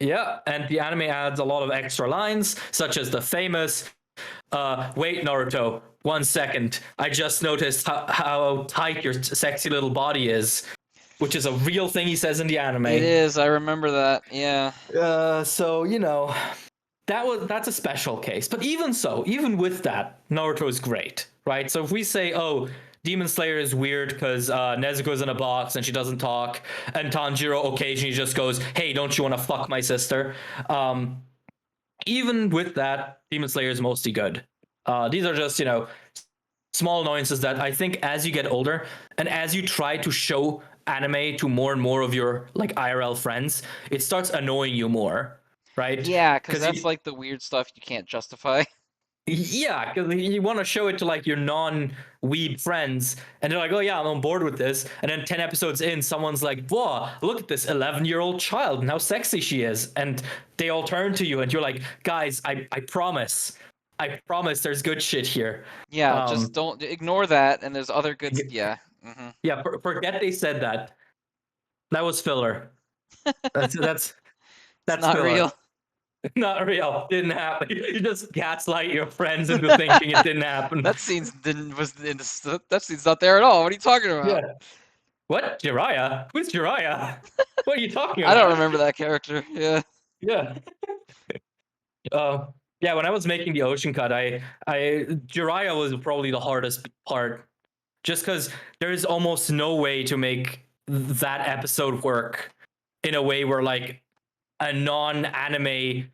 yeah, and the anime adds a lot of extra lines, such as the famous wait, Naruto, 1 second. I just noticed how tight your sexy little body is, which is a real thing he says in the It anime. is, I remember that. Yeah. So that's a special case. But even so, even with that, Naruto is great, right? So if we say, oh, Demon Slayer is weird because Nezuko's in a box and she doesn't talk, and Tanjiro occasionally just goes, "Hey, don't you want to fuck my sister?" Even with that, Demon Slayer is mostly good. These are just small annoyances that I think as you get older and as you try to show anime to more and more of your like IRL friends, it starts annoying you more, right? Yeah, because Because that's like the weird stuff you can't justify. yeah, because you want to show it to like your non-weeb friends, and they're like, "Oh yeah, I'm on board with this." And then 10 episodes in, someone's like, "Whoa, look at this 11-year-old child and how sexy she is," and they all turn to you, and you're like, "Guys, I promise, there's good shit here." Yeah, just Um, don't ignore that, and there's other good. Yeah. Hmm. yeah, forget they said that. That was filler. That's that's It's that's not real. filler. Not real. Didn't happen. You just gaslight your friends into thinking it didn't happen. That scene's didn't was in the, that scene's not there at all. What are you talking about? Yeah. What? Jiraiya? Who's Jiraiya? What are you talking I don't about? remember that character. Yeah. Yeah. Uh, yeah, when I was making the ocean cut, I Jiraiya was probably the hardest part. Just because there's almost no way to make that episode work in a way where like a non-anime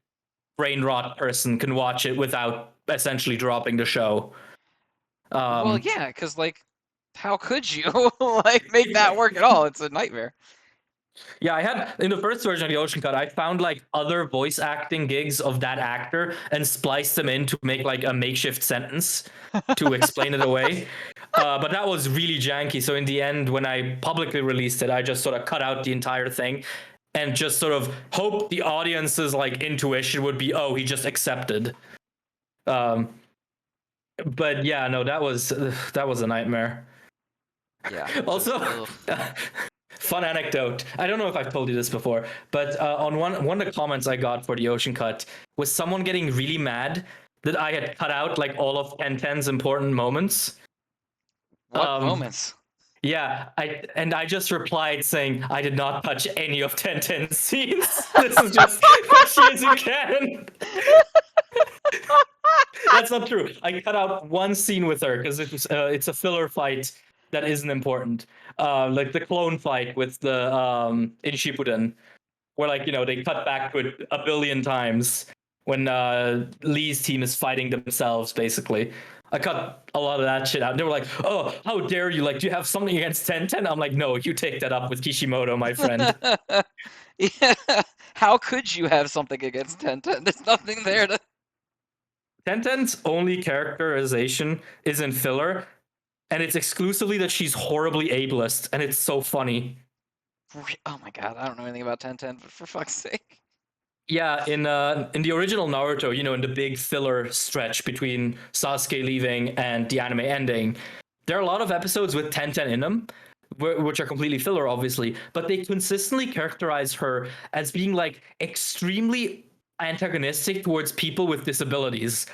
brain rot person can watch it without essentially dropping the show. Well, Um, yeah, because like, how could you like make that work at all? It's a nightmare. yeah, I had in the first version of the Ocean Cut, I found like other voice acting gigs of that actor and spliced them in to make like a makeshift sentence to explain it away. But that was really janky. So in the end, when I publicly released it, I just sort of cut out the entire thing and just sort of hope the audience's like intuition would be, oh, he just accepted. Um, but yeah, no, that was a nightmare. Yeah, just Also, ugh. fun anecdote. I don't know if I've told you this before, but on one of the comments I got for the Ocean Cut was someone getting really mad that I had cut out like all of 1010's important moments. What Um, moments? yeah, I just replied saying I did not touch any of 1010 scenes. This is just as she as you can. That's not true. I cut out one scene with her because it's a filler fight that isn't important. Like the clone fight with the in Shippuden, where like they cut back to it a billion times when Lee's team is fighting themselves. Basically, I cut a lot of that shit out. And they were like, "Oh, how dare you! Like, do you have something against 1010?" I'm like, "No, you take that up with Kishimoto, my friend." Yeah. How could you have something against 1010? There's nothing there to. Tenten's only characterization is in filler, and it's exclusively that she's horribly ableist, and it's so funny. Oh my god, I don't know anything about 1010, but for fuck's sake. Yeah, in the original Naruto, in the big filler stretch between Sasuke leaving and the anime ending, there are a lot of episodes with Tenten in them, which are completely filler, obviously, but they consistently characterize her as being like extremely antagonistic towards people with disabilities.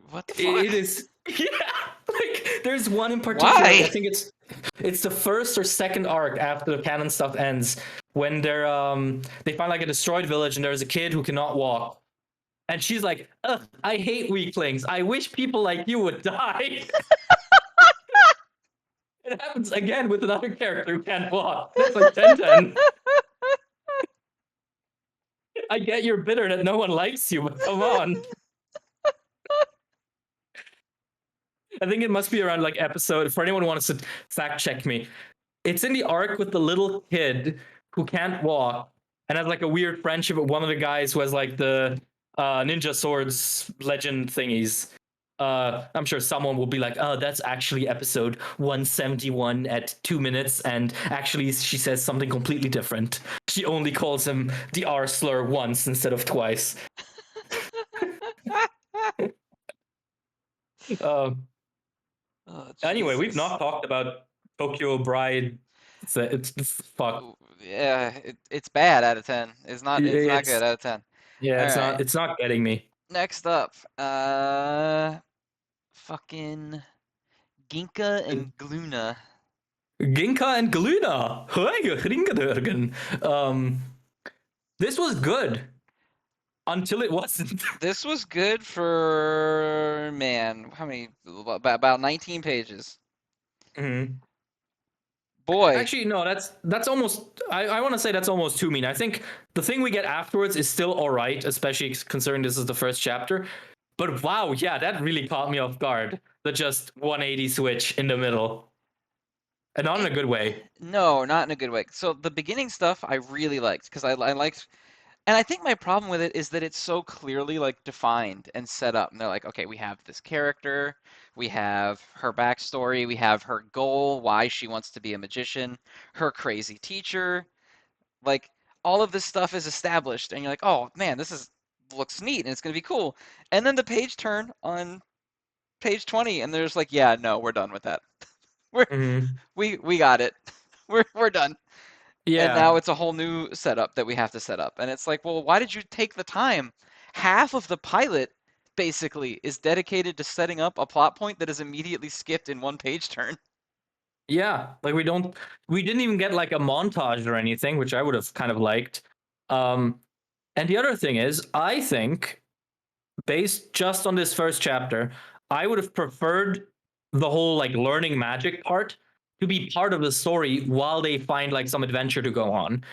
What the It fuck? is, yeah. Like, there's one in particular. I Why? think it's the first or second arc after the canon stuff ends, when they find like a destroyed village and there's a kid who cannot walk, and she's like, "Ugh, I hate weaklings. I wish people like you would die." It happens again with another character who can't walk. It's like Tenten. I get you're bitter that no one likes you, but come on. I think it must be around like episode. For anyone who wants to fact check me, it's in the arc with the little kid who can't walk and has like a weird friendship with one of the guys who has like the ninja swords legend thingies. I'm sure someone will be like, "Oh, that's actually episode 171 at 2 minutes," and actually she says something completely different. She only calls him the R slur once instead of twice. Uh, Oh, anyway, we've Jesus. not talked about Tokyo Bride. It's fuck. Yeah, it's bad out of 10. It's not good It's out of 10. yeah, All it's right. not getting me. Next up, fucking Ginka and Gluna. Ginka and Gluna. Um, this was good until it wasn't. This was good for, man, how many? About 19 pages. Mhm. Boy, Actually, no, that's almost. I want to say that's almost too mean. I think the thing we get afterwards is still all right, especially considering this is the first chapter. But wow, yeah, that really caught me off guard. The just 180 switch in the middle, and not in eh, a good way. no, not in a good way. So the beginning stuff I really liked because I liked, and I think my problem with it is that it's so clearly like defined and set up. And they're like, okay, we have this character, we have her backstory, we have her goal, why she wants to be a magician, her crazy teacher, like all of this stuff is established, and you're like, oh man, this is looks neat and it's gonna be cool. And then the page turn on page 20, and there's like, yeah, no, we're done with that. We're Hmm. we got it. We're done. And now Yeah, it's a whole new setup that we have to set up. And it's like, well, why did you take the time? Half of the pilot basically is dedicated to setting up a plot point that is immediately skipped in one page turn. yeah. Like we didn't even get like a montage or anything, which I would have kind of liked. Um, and the other thing is, I think based just on this first chapter, I would have preferred the whole like learning magic part to be part of the story while they find like some adventure to go on.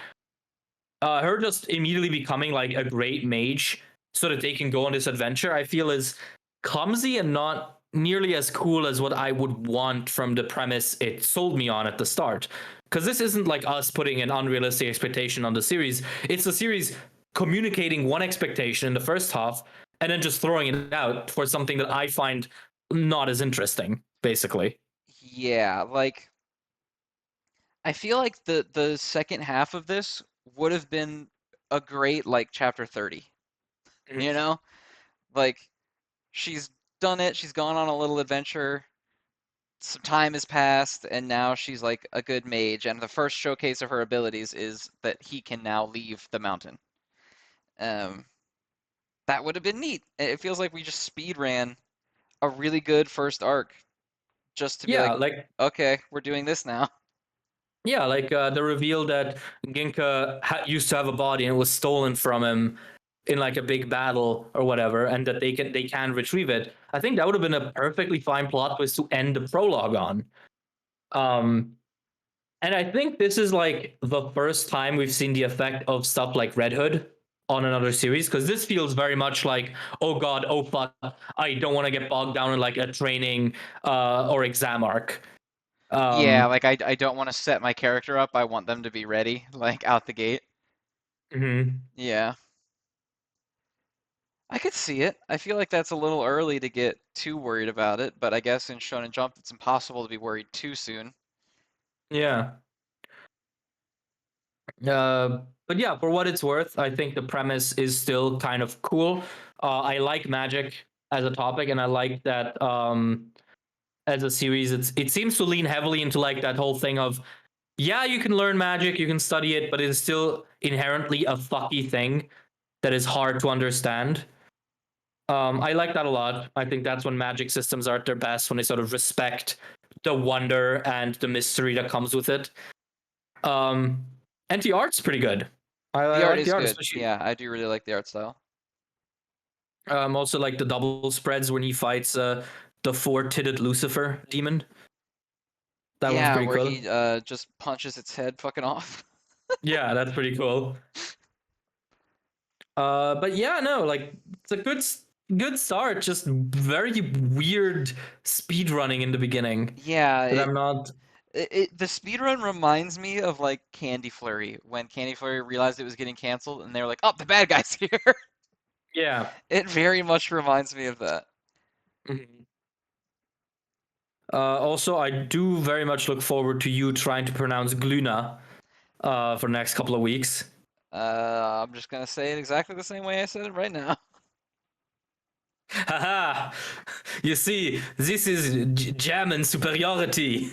Her just immediately becoming like a great mage so that they can go on this adventure, I feel is clumsy and not nearly as cool as what I would want from the premise it sold me on at the start. Because this isn't like us putting an unrealistic expectation on the series. It's the series communicating one expectation in the first half and then just throwing it out for something that I find not as interesting, basically. Yeah, like I feel like the second half of this would have been a great like chapter 30. You Mhm. know? Like she's done it, she's gone on a little adventure, some time has passed, and now she's like a good mage, and the first showcase of her abilities is that he can now leave the mountain. Um, that would have been neat. It feels like we just speed ran a really good first arc just to be Yeah, like, like okay, we're doing this now. yeah, like the reveal that Ginka used to have a body and it was stolen from him in like a big battle or whatever, and that they can retrieve it. I think that would have been a perfectly fine plot twist to end the prologue on. Um, and I think this is like the first time we've seen the effect of stuff like Red Hood on another series, because this feels very much like, oh god, oh fuck, I don't want to get bogged down in like a training or exam arc. Yeah, Um, like I don't want to set my character up. I want them to be ready, like out the gate. mhm. Yeah. I could see it. I feel like that's a little early to get too worried about it, but I guess in Shonen Jump it's impossible to be worried too soon. Yeah. But yeah, for what it's worth, I think the premise is still kind of cool. I like magic as a topic, and I like that as a series. It seems to lean heavily into like that whole thing of yeah, you can learn magic, you can study it, but it's still inherently a fucky thing that is hard to understand. I like that a lot. I think that's when magic systems are at their best, when they sort of respect the wonder and the mystery that comes with it. Um, and the art's pretty good. The I art like the is art, good. especially Yeah, I do really like the art style. also like the double spreads when he fights the four-titted Lucifer demon. That one's Yeah, pretty where he cool. just punches its head fucking off. Yeah, that's pretty cool. But yeah, no, like it's a good start. Just very weird speed running in the beginning Yeah, that I'm not. the speedrun reminds me of like Candy Flurry when Candy Flurry realized it was getting canceled and they were like, "Oh, the bad guy's here." Yeah. It very much reminds me of that. Mhm. Also, I do very much look forward to you trying to pronounce Gluna for the next couple of weeks. I'm just gonna say it exactly the same way I said it right now. Haha! You see, this is German superiority.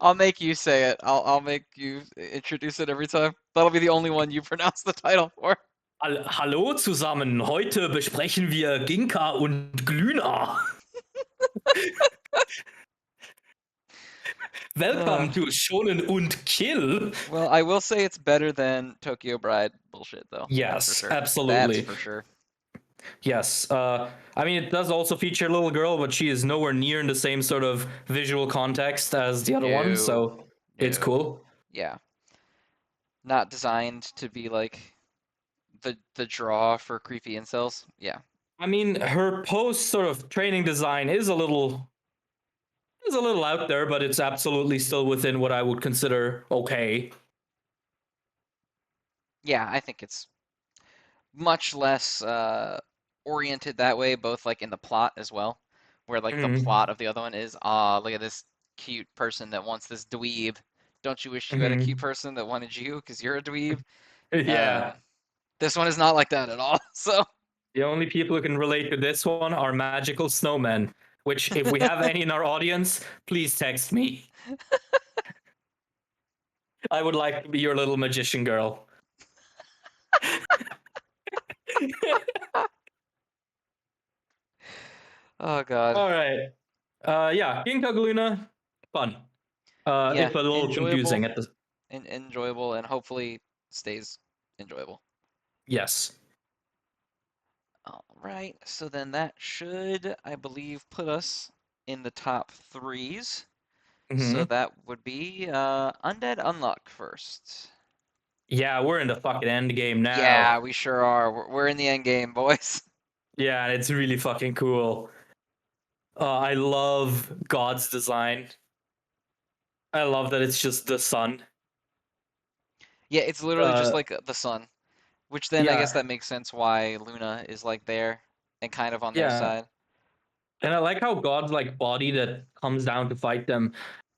I'll make you say it. I'll make you introduce it every time. That'll be the only one you pronounce the title for. Hallo zusammen, heute besprechen wir Ginka und Gluna. Uh, Welcome to Shonen und Kill. well, I will say it's better than Tokyo Bride bullshit, though. That's for Yes, sure. That's absolutely. for sure. Yes. I mean, it does also feature a little girl, but she is nowhere near in the same sort of visual context as the other one, No, so it's no. cool. Yeah, not designed to be like the draw for creepy incels. Yeah. I mean, her post sort of training design is a little out there, but it's absolutely still within what I would consider okay. Yeah, I think it's much less oriented that way, both like in the plot as well, where like the Mm-hmm. plot of the other one is, ah, look at this cute person that wants this dweeb. Don't you wish you had a cute Mm-hmm. person that wanted you because you're a dweeb? Yeah. This one is not like that at all. So The only people who can relate to this one are magical snowmen, which, if we have any in our audience, please text me. I would like to be your little magician girl. oh God. All right. Yeah, King Kagluna, fun. Yeah, If a little confusing enjoyable at the. and enjoyable and hopefully stays enjoyable. Yes. All right, so then that should, I believe, put us in the top threes. So Mm-hmm. that would be Undead Unluck first. Yeah, we're in the fucking end game Yeah, now. we sure are. We're in the end game, boys. Yeah, and it's really fucking cool. I love God's design. I love that it's just the sun. Yeah, it's literally just Uh, like the sun, which then I guess yeah, that makes sense why Luna is like there and kind of on their yeah, side. and I like how God's like body that comes down to fight them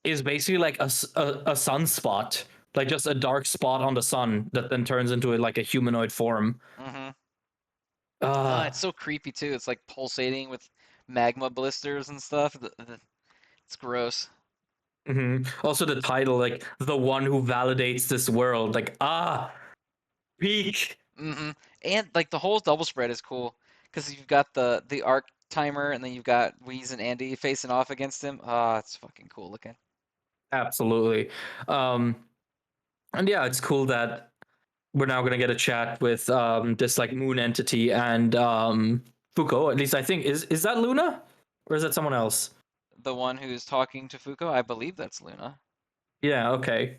is basically like a sunspot, like just a dark spot on the sun that then turns into like a humanoid form. Mm-hmm. Uh, It's so creepy too. It's like pulsating with magma blisters and stuff. It's gross. Also the title, like the one who validates this world, like peak. Mm-hmm. And like the whole double spread is cool because you've got the arc timer and then you've got Wheeze and Andy facing off against him. Ah, it's fucking cool looking. Absolutely. Um, and yeah, it's cool that we're now gonna get a chat with this like moon entity and Fuko. At least I think is that Luna or is that someone else? The one who's talking to Fuko, I believe that's Luna. Yeah. Okay.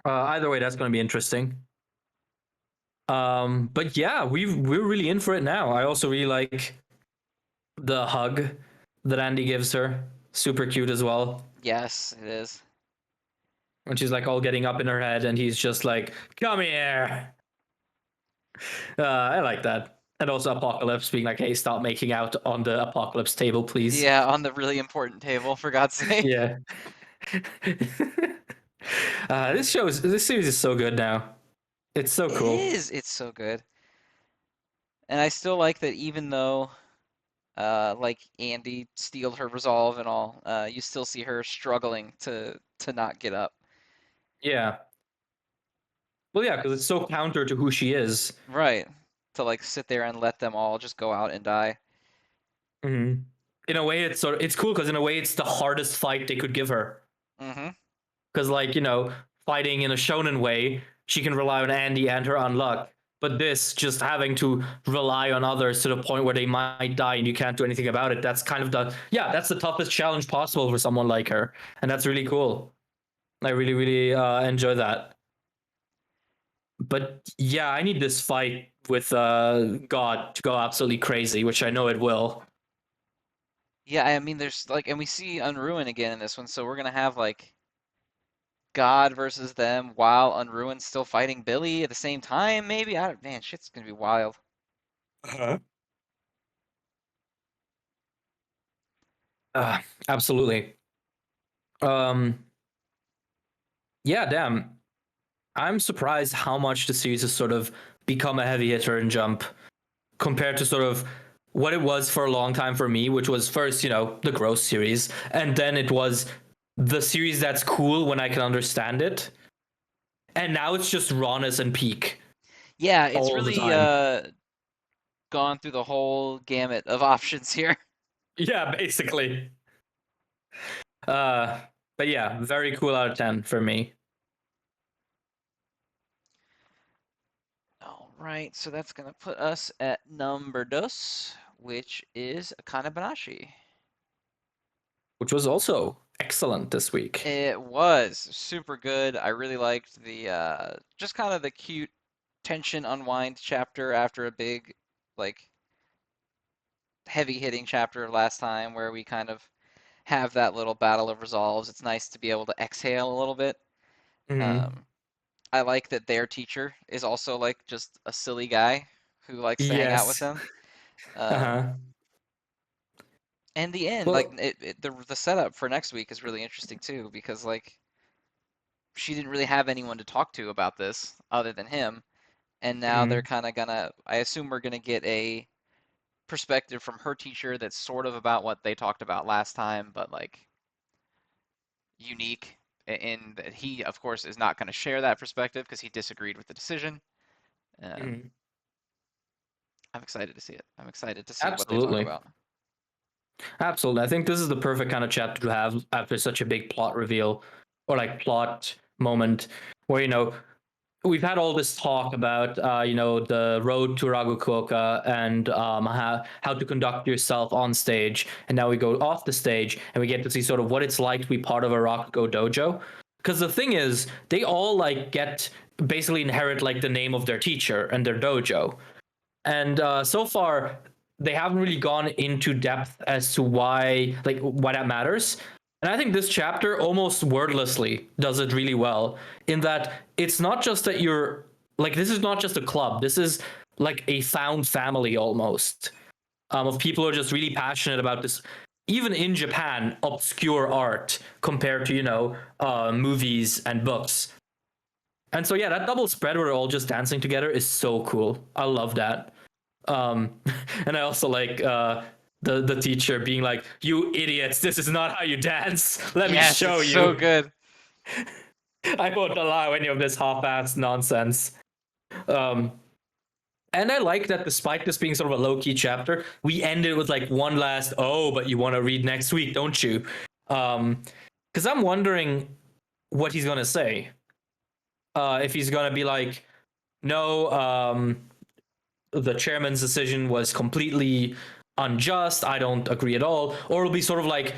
Either way, that's gonna be interesting. But yeah, we're really in for it now. I also really like the hug that Andy gives her. Super cute as well. Yes, it is. When she's like all getting up in her head and he's just like, "Come here." I like that. And also Apocalypse being like, hey, stop making out on the Apocalypse table, please. Yeah, on the really important table, for God's sake. Yeah. This series is so good now. It's so It cool. is. It's so good. And I still like that even though like Andy steeled her resolve and all, you still see her struggling to not get up. Yeah. Well, yeah, because it's so counter to who she is. Right. To like sit there and let them all just go out and die. hmm In a way, it's cool because in a way, it's the hardest fight they could give her. Mm-hmm. Because like fighting in a shonen way, she can rely on Andy and her unluck. But this, just having to rely on others to the point where they might die and you can't do anything about it, that's kind of that's the toughest challenge possible for someone like her, and that's really cool. I really, really enjoy that. But yeah, I need this fight with God to go absolutely crazy, which I know it will. Yeah, I mean there's like and we see Unruin again in this one, so we're gonna have like God versus them while Unruin's still fighting Billy at the same time, maybe? I don't, man, shit's gonna be wild. Uh-huh. Uh, Absolutely. Um, yeah, damn. I'm surprised how much the series has sort of become a heavy hitter in Jump compared to sort of what it was for a long time for me, which was first, the Gross series, and then it was the series that's cool when I can understand it. And now it's just rawness and peak Yeah, it's all the really time. gone through the whole gamut of options here. Yeah, basically. Uh, but yeah, very cool out of 10 for me. All right, so that's gonna put us at number dos, which is Akane-Banashi. Which was also excellent this week. It was super good. I really liked the just kind of the cute tension unwind chapter after a big like heavy hitting chapter last time where we kind of have that little battle of resolves. It's nice to be able to exhale a little bit. Mm-hmm. Um, I like that their teacher is also like just a silly guy who likes to hang out with Yes. them. Um, Uh-huh. and the end, like Well, the setup for next week is really interesting too because like she didn't really have anyone to talk to about this other than him, and now they're mhm. kind of gonna. I assume we're gonna get a perspective from her teacher that's sort of about what they talked about last time, but like unique in that he, of course, is not going to share that perspective because he disagreed with the decision. Um, Mhm. I'm excited to see it. I'm excited to see what they talk Absolutely. about. Absolutely. I think this is the perfect kind of chapter to have after such a big plot reveal or like plot moment where, we've had all this talk about, the road to Ragukoka and how to conduct yourself on stage. And now we go off the stage and we get to see sort of what it's like to be part of a Rakugo dojo. Because the thing is, they all like basically inherit like the name of their teacher and their dojo. And so far they haven't really gone into depth as to why that matters. And I think this chapter almost wordlessly does it really well in that it's not just that you're like, this is not just a club, this is like a found family almost, of people who are just really passionate about this, even in Japan, obscure art compared to movies and books. And so yeah, that double spread where they're all just dancing together is so cool. I love that. Um, and I also like the teacher being like, "You idiots! This is not how you dance. Let me Yes, it's show so you. good. I won't allow any of this half-assed nonsense." Um, and I like that despite this being sort of a low-key chapter, we ended with like one last, "Oh, but you want to read next week, don't you?" Because I'm wondering what he's gonna say. If he's gonna be like, "No, the chairman's decision was completely unjust. I don't agree at all." Or it'll be sort of like,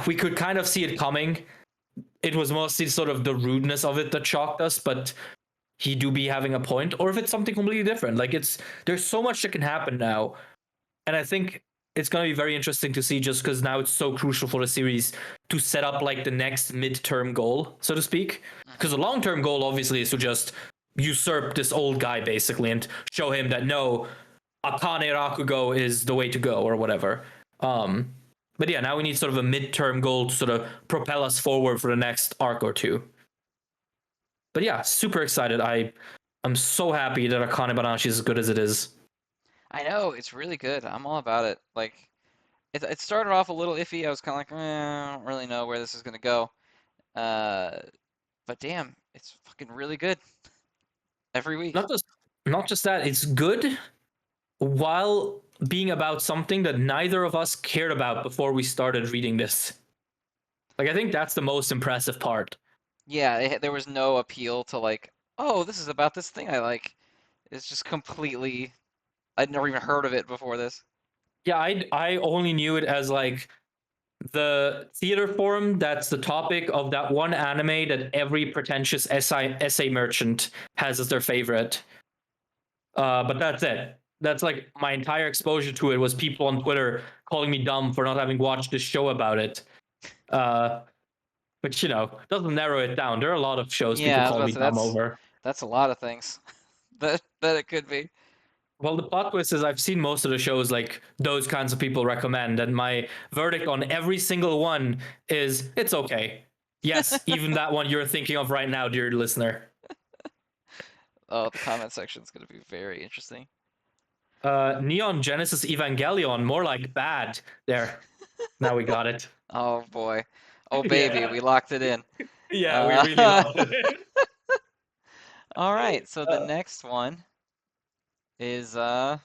we could kind of see it coming. It was mostly sort of the rudeness of it that shocked us, but he do be having a point. Or if it's something completely different. Like there's so much that can happen now. And I think it's going to be very interesting to see just because now it's so crucial for the series to set up like the next midterm goal, so to speak. Because Hmm. the long-term goal obviously is to just usurp this old guy basically and show him that no, Akane Rakugo is the way to go or whatever. But yeah, now we need sort of a midterm goal to sort of propel us forward for the next arc or two. But yeah, super excited. I'm so happy that Akane-Banashi is as good as it is. I know, it's really good. I'm all about it. Like, it started off a little iffy. I was kind of like, I don't really know where this is gonna go. Uh, but damn, it's fucking really good every week. Not just not just that, it's good while being about something that neither of us cared about before we started reading this. Like I think that's the most impressive part. Yeah, there was no appeal to like, oh, this is about this thing I like. It's just completely, I'd never even heard of it before this. Yeah, I only knew it as like the theater forum that's the topic of that one anime that every pretentious essay merchant has as their favorite. But that's it. That's like my entire exposure to it was people on Twitter calling me dumb for not having watched this show about it. Uh, which doesn't narrow it down. There are a lot of shows people Yeah, I was call about to me say dumb over. that's a lot of things that it could be. Well, the plot twist is I've seen most of the shows like those kinds of people recommend, and my verdict on every single one is it's okay. Yes, even that one you're thinking of right now, dear listener. Oh, the comment section is going to be very interesting. Neon Genesis Evangelion, more like bad. There, now we got it. Oh boy. Oh baby, Yeah, we locked it in. yeah, we really Uh, locked it. all right, so the uh, next one is the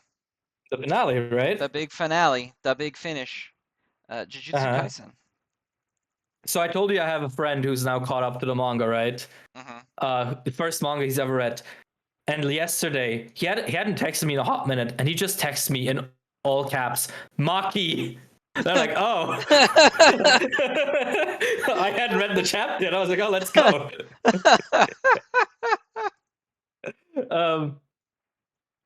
finale, the right? big finale, the big finish. Uh Jujutsu huh. Kaisen. So I told you I have a friend who's now caught up to the manga, right? Hmm. The first manga he's ever read. And yesterday, he hadn't texted me in a hot minute, and he just texted me in all caps, Maki. And I'm like, oh. I hadn't read the chapter yet. I was like, oh, let's go. um,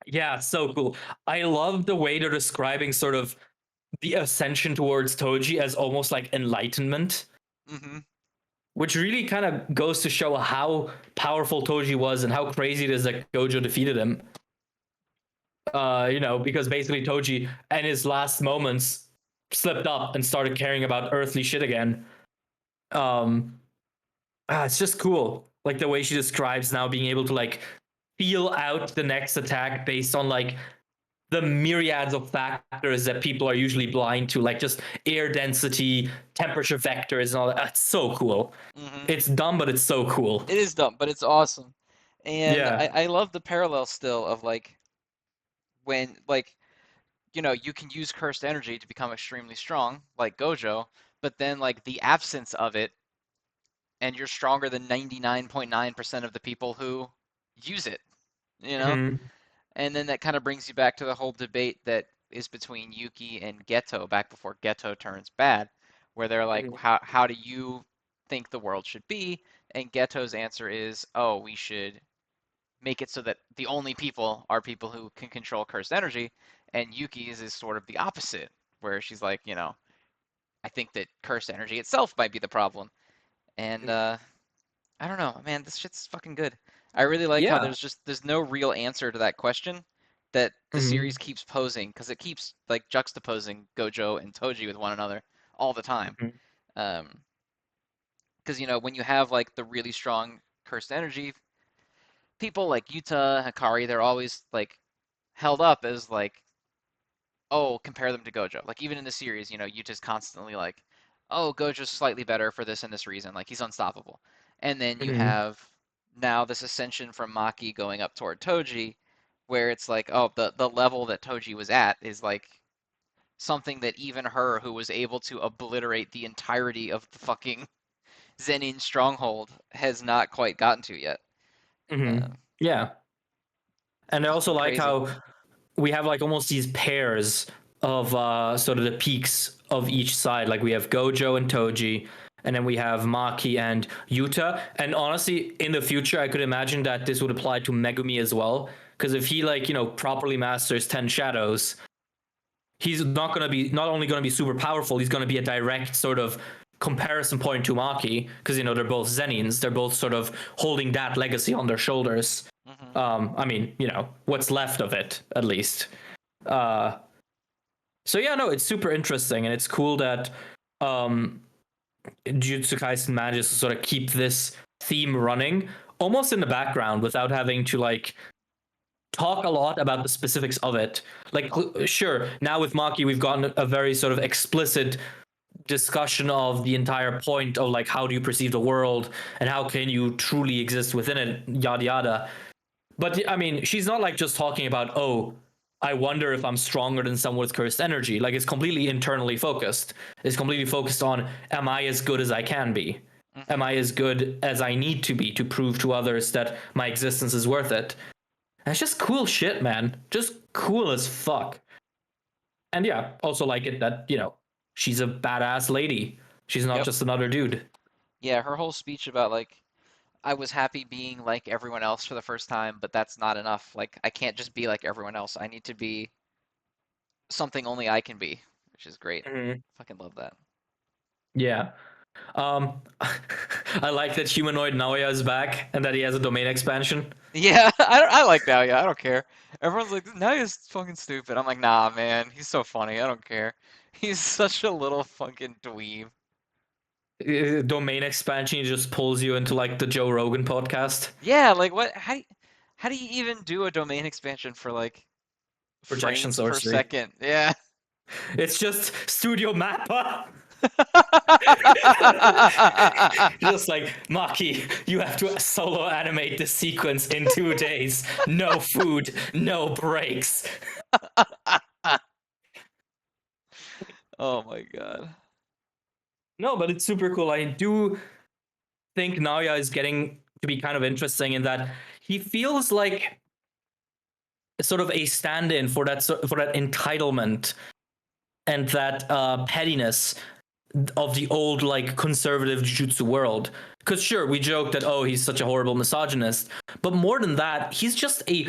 yeah, so cool. I love the way they're describing sort of the ascension towards Toji as almost like enlightenment, Hmm. which really kind of goes to show how powerful Toji was and how crazy it is that Gojo defeated him. Because basically Toji in his last moments slipped up and started caring about earthly shit again. Um, it's just cool, like the way she describes now being able to like feel out the next attack based on like the myriads of factors that people are usually blind to, like just air density, temperature vectors, and all that. It's so cool. Hmm. It's dumb, but it's so cool. It is dumb, but it's awesome. And Yeah. I love the parallel still of like when like you can use cursed energy to become extremely strong, like Gojo, but then like the absence of it, and you're stronger than 99.9% of the people who use it, you know? Mm-hmm. And then that kind of brings you back to the whole debate that is between Yuki and Geto back before Geto turns bad, where they're like, how do you think the world should be? And Geto's answer is, oh, we should make it so that the only people are people who can control cursed energy. And Yuki's is sort of the opposite, where she's like, I think that cursed energy itself might be the problem. And I don't know, man, this shit's fucking good. I really like how Yeah. there's no real answer to that question that the Mm-hmm. series keeps posing because it keeps like juxtaposing Gojo and Toji with one another all the time. Mm-hmm. Um, because when you have like the really strong cursed energy people like Yuta, Hikari, they're always like held up as like, oh, compare them to Gojo. Like even in the series, Yuta's constantly like, oh, Gojo's slightly better for this and this reason. Like he's unstoppable. And then you Mm-hmm. have now this ascension from Maki going up toward Toji, where it's like, oh, the level that Toji was at is like something that even her, who was able to obliterate the entirety of the fucking Zenin stronghold, has not quite gotten to yet. Mm-hmm. Uh, Yeah. it's And I also fucking like crazy. how we have like almost these pairs of sort of the peaks of each side. Like we have Gojo and Toji, and then we have Maki and Yuta. And honestly, in the future, I could imagine that this would apply to Megumi as well. Because if he like properly masters 10 Shadows, he's not only going to be super powerful, he's going to be a direct sort of comparison point to Maki. Because they're both Zenins, they're both sort of holding that legacy on their shoulders. Hmm. I mean, what's left of it, at least. Uh, so yeah, no, it's super interesting, and it's cool that um, Jujutsu Kaisen manages to sort of keep this theme running almost in the background without having to like talk a lot about the specifics of it. Like, sure, now with Maki, we've gotten a very sort of explicit discussion of the entire point of like how do you perceive the world and how can you truly exist within it, yada yada. But I mean, she's not like just talking about, oh, I wonder if I'm stronger than someone with cursed energy. Like, it's completely internally focused. It's completely focused on, am I as good as I can be? Am Hmm. I as good as I need to be to prove to others that my existence is worth it? And it's just cool shit, man. Just cool as fuck. And yeah, also like it that, she's a badass lady. She's not Yep. just another dude. Yeah, her whole speech about like I was happy being like everyone else for the first time, but that's not enough. Like I can't just be like everyone else. I need to be something only I can be, which is great. Mhm. Fucking love that. Yeah. I like that humanoid Naoya is back and that he has a domain expansion. Yeah, I like that. Yeah, I don't care. Everyone's like, now he's fucking stupid. I'm like, nah, man, he's so funny. I don't care. He's such a little fucking dweeb. Domain expansion just pulls you into like the Joe Rogan podcast. Yeah, like what? How do you even do a domain expansion for like Projection frames per sorcery. second? Yeah. It's just Studio Mappa. Just like, Maki, you have to solo animate this sequence in 2 days. No food, no breaks. Oh my God. No, but it's super cool. I do think Naoya is getting to be kind of interesting in that he feels like sort of a stand-in for that entitlement and that pettiness of the old like conservative jujutsu world. Because sure, we joke that, oh, he's such a horrible misogynist, but more than that, he's just a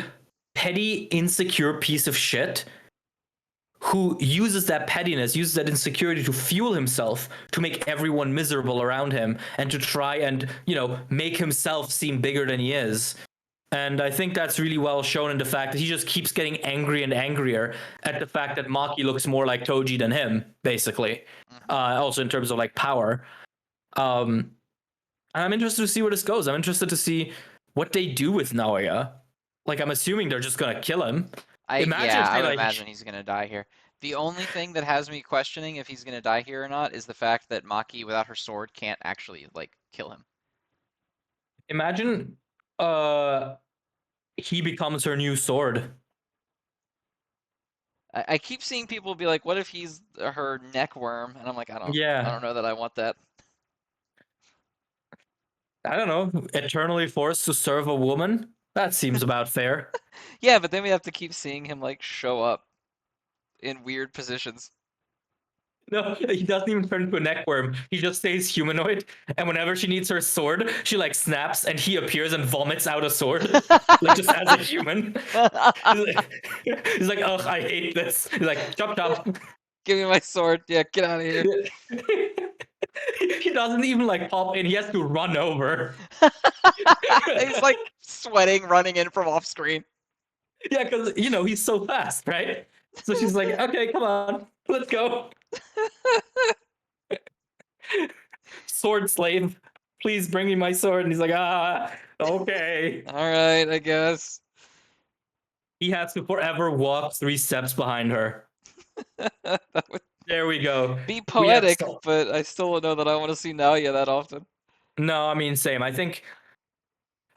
petty, insecure piece of shit who uses that pettiness, uses that insecurity to fuel himself, to make everyone miserable around him, and to try and, make himself seem bigger than he is. And I think that's really well shown in the fact that he just keeps getting angry and angrier at the fact that Maki looks more like Toji than him, basically. Hmm. Also in terms of like power. Um, and I'm interested to see where this goes. I'm interested to see what they do with Naoya. Like, I'm assuming they're just gonna kill him. Imagine Yeah, if I they would like imagine he's gonna die here. The only thing that has me questioning if he's gonna die here or not is the fact that Maki without her sword can't actually like kill him. imagine uh he becomes her new sword. I keep seeing people be like, "What if he's her neck worm?" And I'm like, I Yeah. don't know that I want that. I don't know. Eternally forced to serve a woman? That seems about fair. Yeah, but then we have to keep seeing him like show up in weird positions. No, he doesn't even turn into a neckworm. He just stays humanoid, and whenever she needs her sword, she like snaps, and he appears and vomits out a sword, like just as a human. He's like, ugh, I hate this. He's like, chop chop. Give me my sword. Yeah, get out of here. He doesn't even like pop in. He has to run over. He's like sweating, running in from off screen. Yeah, because he's so fast, right? So she's like, okay, come on, let's go. Sword slave, please bring me my sword. And he's like, okay. All right, I guess. He has to forever walk 3 steps behind her. That would There we go. be We have poetic, but I still don't know that I want to see Naoya that often. no, I mean same. I think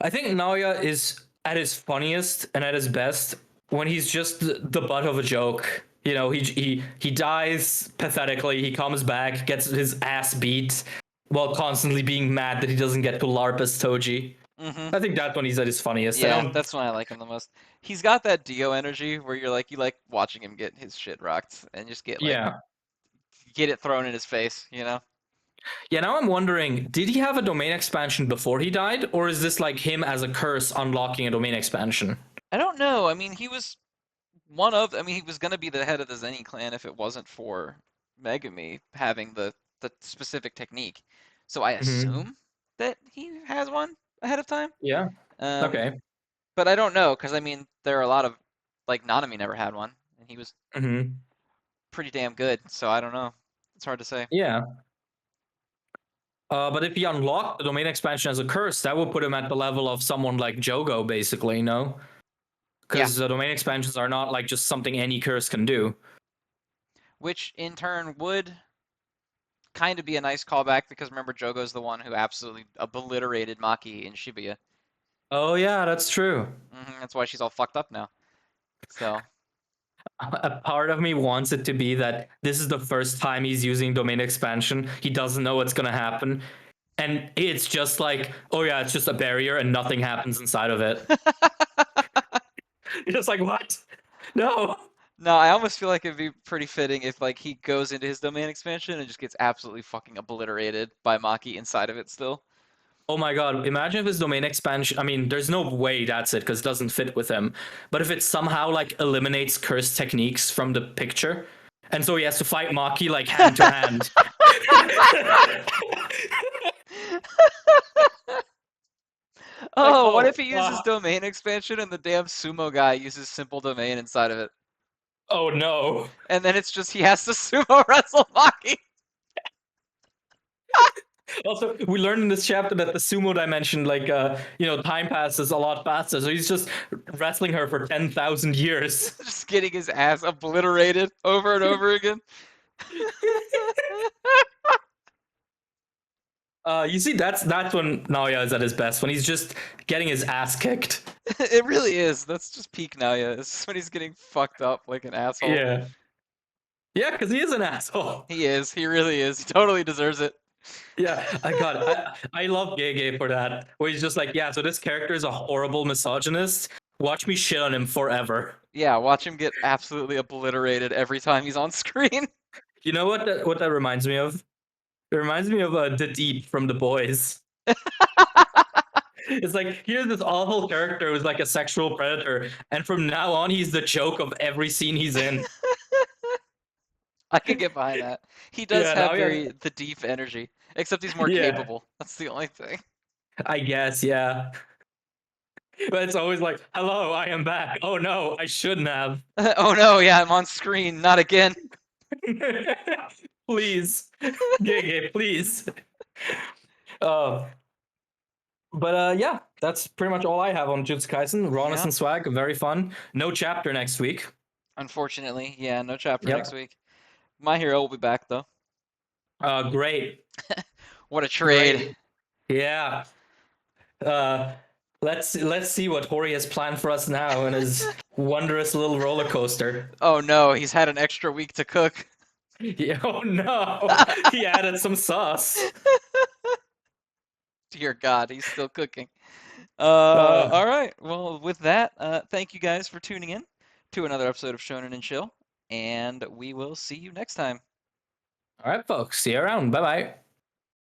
Naoya is at his funniest and at his best when he's just the butt of a joke. He dies pathetically. He comes back, gets his ass beat, while constantly being mad that he doesn't get to LARP as Toji. Hmm. I think that's when he's at his funniest. I Yeah, don't. that's when I like him the most. He's got that Dio energy where you like watching him get his shit rocked and just Yeah, get it thrown in his face, you know? yeah. Now I'm wondering, did he have a domain expansion before he died, or is this like him as a curse unlocking a domain expansion? I don't know. I mean, I mean, he was gonna be the head of the Zenny clan if it wasn't for Megami having the specific technique. So I Hmm. assume that he has one ahead of time. Yeah. Um, Okay. but I don't know because I mean, there are a lot of like Nanami never had one, and he was Hmm. pretty damn good. So I don't know. It's hard to say. Yeah. But if he unlocked the domain expansion as a curse, that would put him at the level of someone like Jogo, basically, you know? Yeah, Because the domain expansions are not like just something any curse can do. which in turn would kind of be a nice callback because remember Jogo's the one who absolutely obliterated Maki in Shibuya. Oh yeah, that's true. That's why she's all fucked up now. So A part of me wants it to be that this is the first time he's using domain expansion. He doesn't know what's gonna happen. And it's just like, oh yeah, it's just a barrier and nothing happens inside of it. You're just like, what? No. no, I almost feel like it'd be pretty fitting if like he goes into his domain expansion and just gets absolutely fucking obliterated by Maki inside of it still. Oh my god, imagine if his domain expansion. I mean, there's no way that's it because it doesn't fit with him. But if it somehow like eliminates curse techniques from the picture, and so he has to fight Maki like hand to hand. Like, Oh, what if oh, he uses domain expansion and the damn sumo guy uses simple domain inside of it? oh no. And then it's just he has to sumo wrestle Maki. Also, we learned in this chapter that the sumo dimension, like, time passes a lot faster. So he's just wrestling her for 10,000 years. Just getting his ass obliterated over and over again. You see, that's when Naoya is at his best, when he's just getting his ass kicked. It really is. That's just peak Naoya. It's when he's getting fucked up like an asshole. Yeah. Yeah, because he is an asshole. He is. He really is. He totally deserves it. Yeah, I love Gege for that. Where he's just like, yeah, so this character is a horrible misogynist. Watch me shit on him forever. Yeah, watch him get absolutely obliterated every time he's on screen. You know what that reminds me of? It reminds me of the Deep from The Boys. It's like, here's this awful character who's like a sexual predator, and from now on, he's the joke of every scene he's in. I could get behind that. He does Yeah, have now yeah, very the deep energy, except he's more yeah, capable. That's the only thing. I guess, yeah. But it's always like, hello, I am back. Oh no, I shouldn't have. Oh no, yeah, I'm on screen. Not again. Please, Gege, please. Uh, but yeah, that's pretty much all I have on Jujutsu Kaisen. Rawness Yeah. and swag, very fun. No chapter next week. Unfortunately, yeah, no chapter next Yep. week. My hero will be back though. Great, What a trade. great. Yeah. Uh, let's see what Hori has planned for us now in his wondrous little roller coaster. Oh no, he's had an extra week to cook. Yeah, oh no, he added some sauce. Dear God, he's still cooking. Uh, All right. Well, with that, thank you guys for tuning in to another episode of Shonen and Chill, and we will see you next time. all right, folks. See you around. Bye bye.